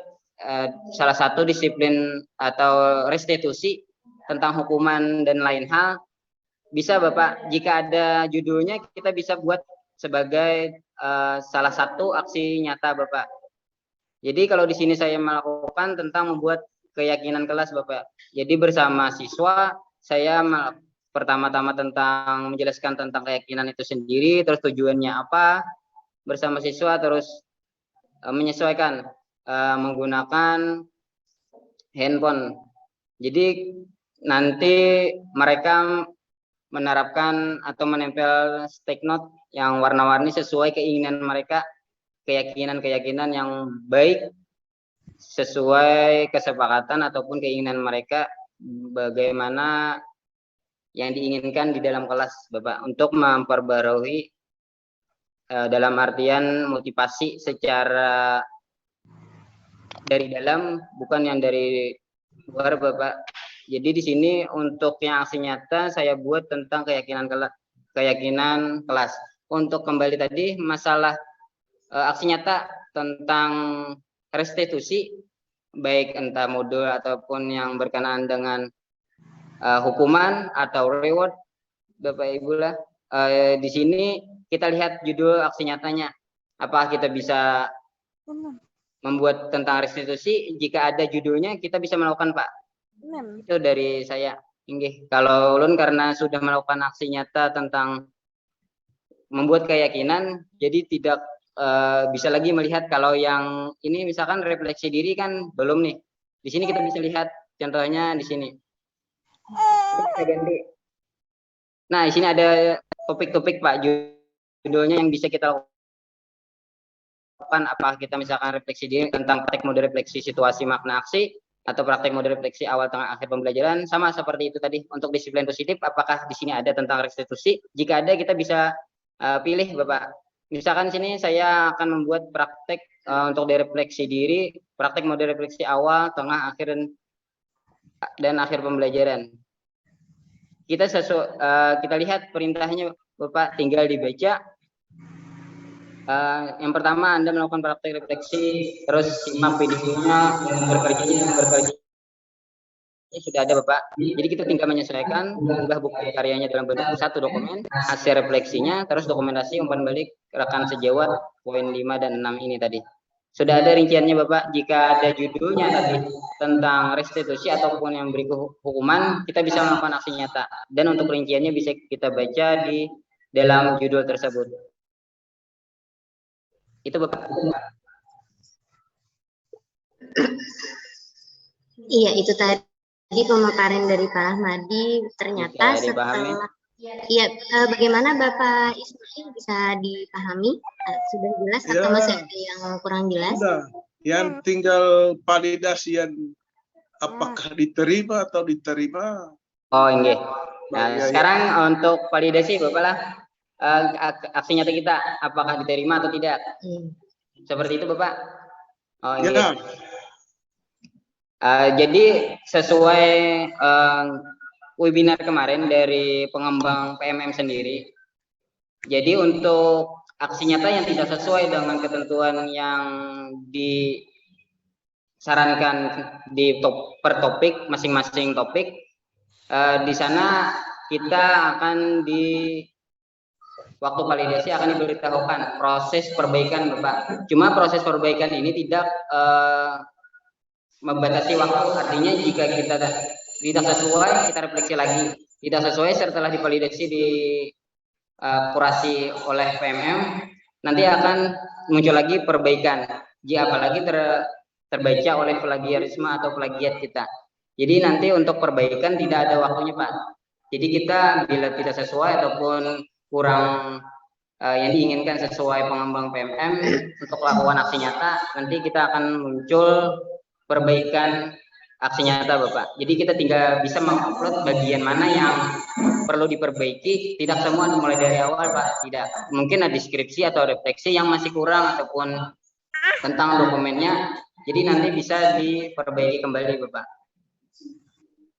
salah satu disiplin atau restitusi tentang hukuman dan lain hal. bisa Bapak, jika ada judulnya kita bisa buat sebagai salah satu aksi nyata Bapak. Jadi kalau di sini saya melakukan tentang membuat keyakinan kelas Bapak. Jadi bersama siswa saya pertama-tama tentang menjelaskan tentang keyakinan itu sendiri, terus tujuannya apa bersama siswa, terus menyesuaikan menggunakan handphone. Jadi nanti mereka menerapkan atau menempel stick note yang warna-warni sesuai keinginan mereka, keyakinan-keyakinan yang baik sesuai kesepakatan ataupun keinginan mereka bagaimana yang diinginkan di dalam kelas Bapak, untuk memperbarui dalam artian motivasi secara dari dalam, bukan yang dari luar Bapak. Jadi di sini untuk yang aksi nyata saya buat tentang keyakinan kelas. Untuk kembali tadi masalah aksi nyata tentang restitusi, baik entah modul ataupun yang berkenaan dengan hukuman atau reward, Bapak Ibu lah. Di sini kita lihat judul aksi nyatanya. Apakah kita bisa membuat tentang restitusi? Jika ada judulnya kita bisa melakukan Pak. Itu dari saya. Inggih. Kalau ulun karena sudah melakukan aksi nyata tentang membuat keyakinan, jadi tidak bisa lagi melihat kalau yang ini misalkan refleksi diri kan belum nih. Di sini kita bisa lihat contohnya di sini. Kita ganti. Nah, di sini ada topik-topik Pak, judulnya yang bisa kita lakukan. Apakah kita misalkan refleksi diri tentang praktek mode refleksi situasi makna aksi, atau praktek mode refleksi awal tengah akhir pembelajaran, sama seperti itu tadi. Untuk disiplin positif, apakah di sini ada tentang restitusi? Jika ada, kita bisa pilih Bapak. Misalkan sini saya akan membuat praktek untuk refleksi diri, praktek mode refleksi awal, tengah, akhir dan akhir pembelajaran. Kita lihat perintahnya Bapak, tinggal dibaca. Yang pertama, Anda melakukan praktek refleksi, terus simak videonya, bekerja sudah ada Bapak. Jadi kita tinggal menyesuaikan, mengunggah buku karyanya dalam bentuk satu dokumen, hasil refleksinya, terus dokumentasi umpan balik rekan sejawat poin 5 dan 6 ini tadi. Sudah ada rinciannya Bapak. Jika ada judulnya tadi tentang restitusi ataupun yang beri hukuman, kita bisa melakukan aksi nyata. Dan untuk rinciannya bisa kita baca di dalam judul tersebut. Itu Bapak. Iya, itu tadi pemaparan dari Pak Ahmadi. Ternyata setelah bagaimana Bapak Ismail, bisa dipahami? Sudah jelas atau masih ada yang kurang jelas? Sudah. Yang tinggal validasian apakah diterima atau diterima. Oh, enggak. Nah, sekarang untuk validasi Bapak lah. Aksi nyata kita apakah diterima atau tidak, seperti itu Bapak. Oh, iya. Jadi sesuai webinar kemarin dari pengembang PMM sendiri, jadi untuk aksi nyata yang tidak sesuai dengan ketentuan yang disarankan di per topik, masing-masing topik, di sana kita akan waktu validasi akan diberitahukan proses perbaikan Bapak. Cuma proses perbaikan ini tidak membatasi waktu. Artinya jika kita tidak sesuai, kita refleksi lagi. Tidak sesuai setelah divalidasi di kurasi oleh PMM, nanti akan muncul lagi perbaikan. Jika apalagi terbaca oleh plagiarisme atau plagiat kita. Jadi nanti untuk perbaikan tidak ada waktunya Pak. Jadi kita bila tidak sesuai ataupun kurang yang diinginkan sesuai pengembang PMM untuk lakukan aksi nyata, nanti kita akan muncul perbaikan aksi nyata Bapak. Jadi kita tinggal bisa mengupload bagian mana yang perlu diperbaiki, tidak semua mulai dari awal Pak, tidak. Mungkin ada deskripsi atau refleksi yang masih kurang ataupun tentang dokumennya, jadi nanti bisa diperbaiki kembali Bapak.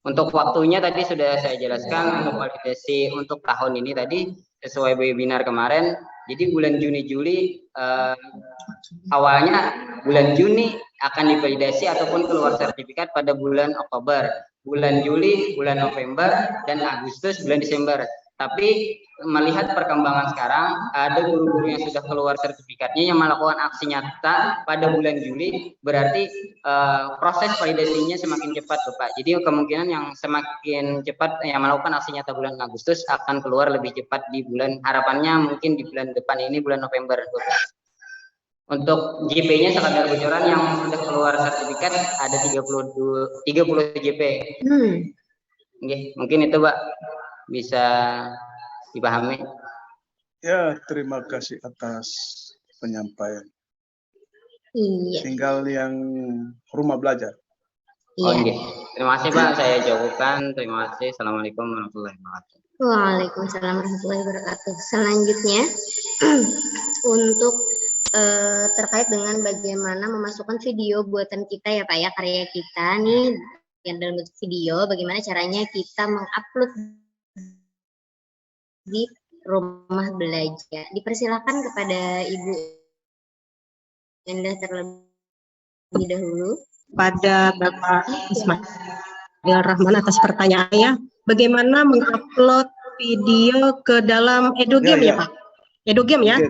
Untuk waktunya tadi sudah saya jelaskan untuk validasi untuk tahun ini tadi sesuai webinar kemarin. Jadi bulan Juni-Juli awalnya bulan Juni akan divalidasi ataupun keluar sertifikat pada bulan Oktober, bulan Juli, bulan November, dan Agustus, bulan Desember. Tapi melihat perkembangan sekarang, ada guru-guru yang sudah keluar sertifikatnya yang melakukan aksi nyata pada bulan Juli, berarti proses validasinya semakin cepat, Bapak. Jadi kemungkinan yang semakin cepat yang melakukan aksi nyata bulan Agustus akan keluar lebih cepat di bulan, harapannya mungkin di bulan depan ini, bulan November, Bapak. Untuk JP-nya sekadar bocoran yang sudah keluar sertifikat ada 30 JP. Oke, mungkin itu, Pak, bisa dipahami. Ya, terima kasih atas penyampaian. Iya. Tinggal yang rumah belajar. Oh, Iya. iya. Terima kasih, Pak, saya jawabkan. Terima kasih. Assalamualaikum warahmatullahi wabarakatuh. Waalaikumsalam warahmatullahi wabarakatuh. Selanjutnya untuk terkait dengan bagaimana memasukkan video buatan kita ya Pak ya, karya kita nih yang dalam bentuk video, bagaimana caranya kita mengupload di rumah belajar. Dipersilakan kepada Ibu Endah terlebih dahulu. Pada Bapak Ismail Rahman atas pertanyaannya, bagaimana mengupload video ke dalam EduGame ya Pak? EduGame ya?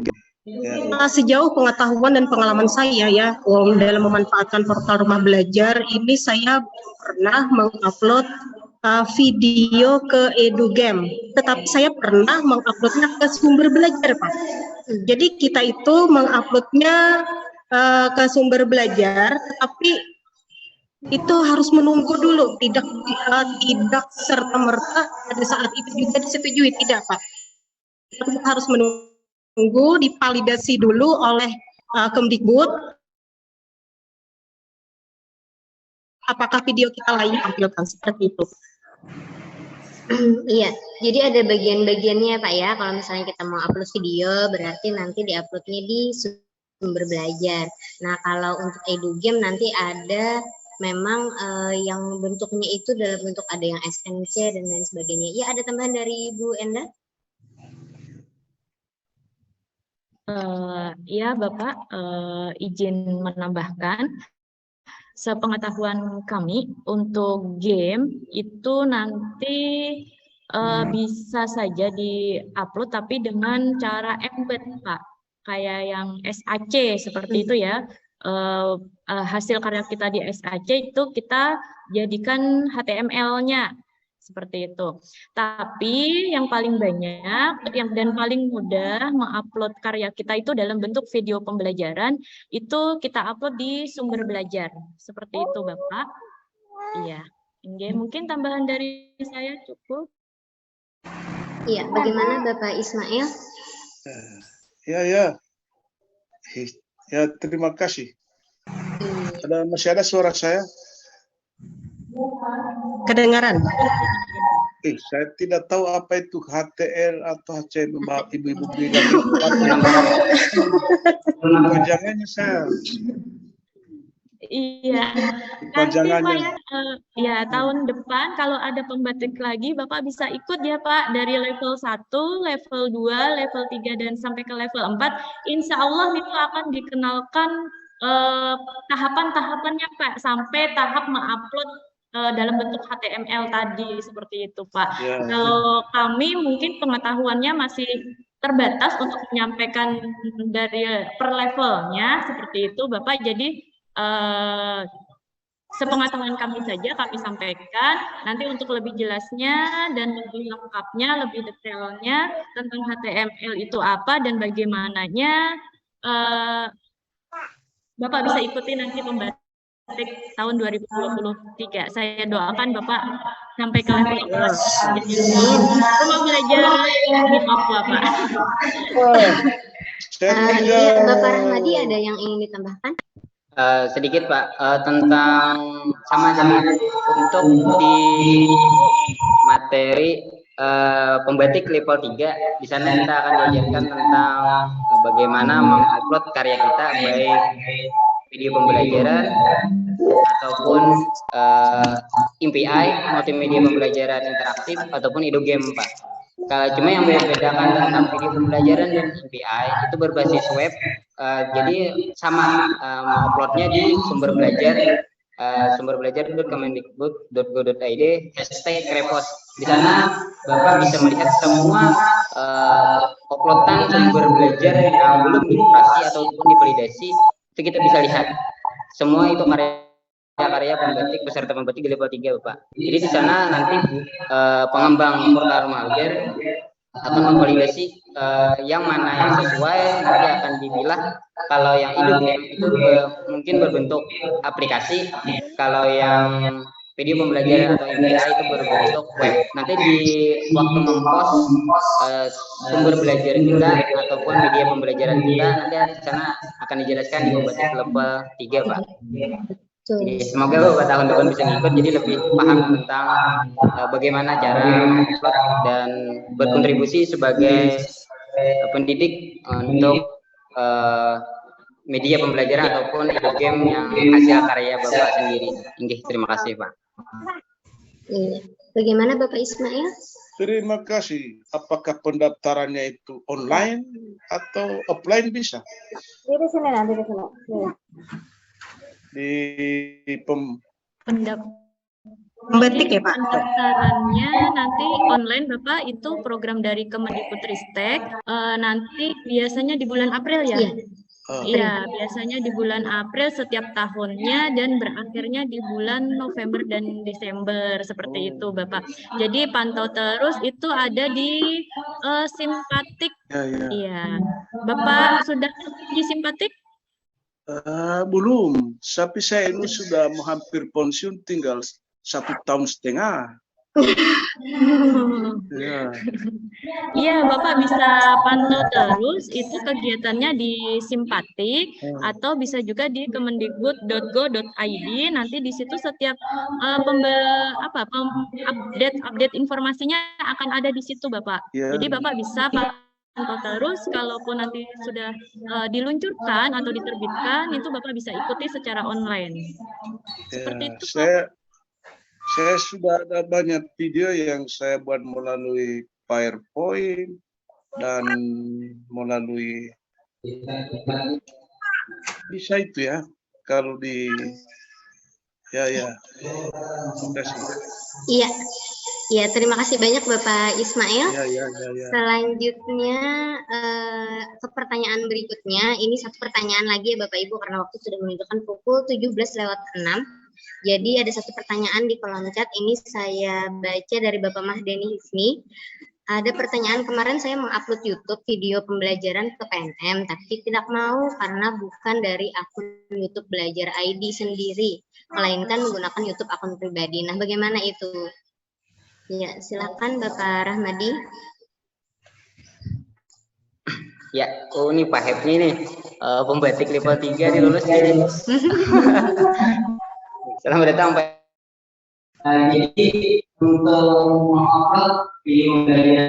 Sejauh pengetahuan dan pengalaman saya ya, dalam memanfaatkan portal rumah belajar ini, saya pernah mengupload video ke EduGame, tetapi saya pernah menguploadnya ke sumber belajar Pak. Jadi kita itu menguploadnya ke sumber belajar, tetapi itu harus menunggu dulu, tidak serta merta pada saat itu juga disetujui, tidak Pak. Kita harus menunggu, divalidasi dulu oleh Kemdikbud apakah video kita layak tampilkan, seperti itu. Iya, jadi ada bagian-bagiannya Pak ya. Kalau misalnya kita mau upload video, berarti nanti diuploadnya di sumber belajar. Nah, kalau untuk EduGame nanti ada memang yang bentuknya itu dalam bentuk ada yang SNC dan lain sebagainya. Iya, ada tambahan dari Ibu Endah? Ya Bapak, izin menambahkan, sepengetahuan kami untuk game itu nanti bisa saja di-upload tapi dengan cara embed Pak, kayak yang SAC seperti itu ya. Hasil karya kita di SAC itu kita jadikan HTML-nya. Seperti itu. Tapi yang paling banyak dan paling mudah mengupload karya kita itu dalam bentuk video pembelajaran, itu kita upload di sumber belajar. Seperti itu Bapak. Iya. Mungkin tambahan dari saya cukup. Iya, bagaimana Bapak Ismail? Ya, terima kasih. Masih ada suara saya? Kedengaran. Saya tidak tahu apa itu HTL atau HCM, Mbak Ibu-ibu bilang. Panjangannya saya. Iya. Nanti Pak ya, tahun depan kalau ada pembatik lagi, Bapak bisa ikut ya Pak, dari level 1, level 2, level 3, dan sampai ke level 4. Insya Allah itu akan dikenalkan tahapan-tahapannya Pak, sampai tahap mengupload dalam bentuk HTML tadi, seperti itu Pak. Kalau kami mungkin pengetahuannya masih terbatas untuk menyampaikan dari per levelnya, seperti itu Bapak. Jadi sepengetahuan kami saja kami sampaikan. Nanti untuk lebih jelasnya dan lebih lengkapnya, lebih detailnya tentang HTML itu apa dan bagaimananya, Bapak bisa ikuti nanti pembahasan tahun 2023. Saya doakan Bapak sampai ke level 4. Jadi rumah belajar di Papua, Pak. Bapak Rahmadi ada yang ingin ditambahkan? Sedikit Pak, tentang sama-sama untuk di materi pembatik level 3, di sana kita akan diajarkan tentang bagaimana mengupload karya kita, baik video pembelajaran ataupun MPI, multimedia pembelajaran interaktif, ataupun EduGame Pak. Cuma yang membedakan tentang video pembelajaran dan MPI itu berbasis web, jadi sama menguploadnya di sumber belajar, sumberbelajar.kemendikbud.go.id #repos. Di sana Bapak bisa melihat semua uploadan sumber belajar yang belum dioperasi ataupun divalidasi, itu kita bisa lihat. Semua itu karya pembatik peserta pembatik di level 3, Bapak. Jadi di sana nanti pengembang portal Malger akan memvalidasi yang mana yang sesuai, nanti akan dipilah. Kalau yang game itu mungkin berbentuk aplikasi, kalau yang video pembelajaran atau MPA itu berbentuk web. Nanti di waktu mempost sumber belajar kita ataupun media pembelajaran kita, nanti di sana akan dijelaskan di pembatik level 3, Pak. Jadi, semoga Bapak tahun depan bisa ngikut, jadi lebih paham tentang bagaimana cara mengupload dan berkontribusi sebagai pendidik untuk media pembelajaran ataupun game yang hasil karya Bapak sendiri. Terima kasih, Pak. Bagaimana Bapak Ismail? Terima kasih. Apakah pendaftarannya itu online atau offline bisa? Di sini nanti di sini. Membatik ya Pak? Pendaftarannya nanti online Bapak, itu program dari Kemendikbudristek, nanti biasanya di bulan April ya? Iya, biasanya di bulan April setiap tahunnya dan berakhirnya di bulan November dan Desember, seperti itu Bapak. Jadi pantau terus, itu ada di Simpatik. Iya. Bapak sudah di Simpatik? Belum, tapi saya ini sudah hampir pensiun, tinggal 1,5 tahun. Iya, Bapak bisa pantau terus itu kegiatannya di Simpatik atau bisa juga di kemendikbud.go.id. Nanti di situ setiap update informasinya akan ada di situ, Bapak. Jadi Bapak bisa pantau terus, kalaupun nanti sudah diluncurkan atau diterbitkan, itu Bapak bisa ikuti secara online. Seperti itu, Pak. Saya sudah ada banyak video yang saya buat melalui PowerPoint dan melalui bisa itu ya, kalau di terima kasih. Iya, terima kasih banyak Bapak Ismail. Ya. Selanjutnya ke pertanyaan berikutnya, ini satu pertanyaan lagi ya Bapak Ibu, karena waktu sudah menunjukkan pukul 17:06. Jadi ada satu pertanyaan di kolom chat, ini saya baca dari Bapak Mahdeni Hifni. Ada pertanyaan, kemarin saya mengupload YouTube video pembelajaran ke PNM, tapi tidak mau karena bukan dari akun YouTube Belajar ID sendiri, melainkan menggunakan YouTube akun pribadi. Nah, bagaimana itu? Ya, silakan Bapak Rahmadi. Ya, ini Pak Hepni nih, pembatik level 3 nih, lulus ini. Selamat datang Pak. Jadi untuk mengupload video dari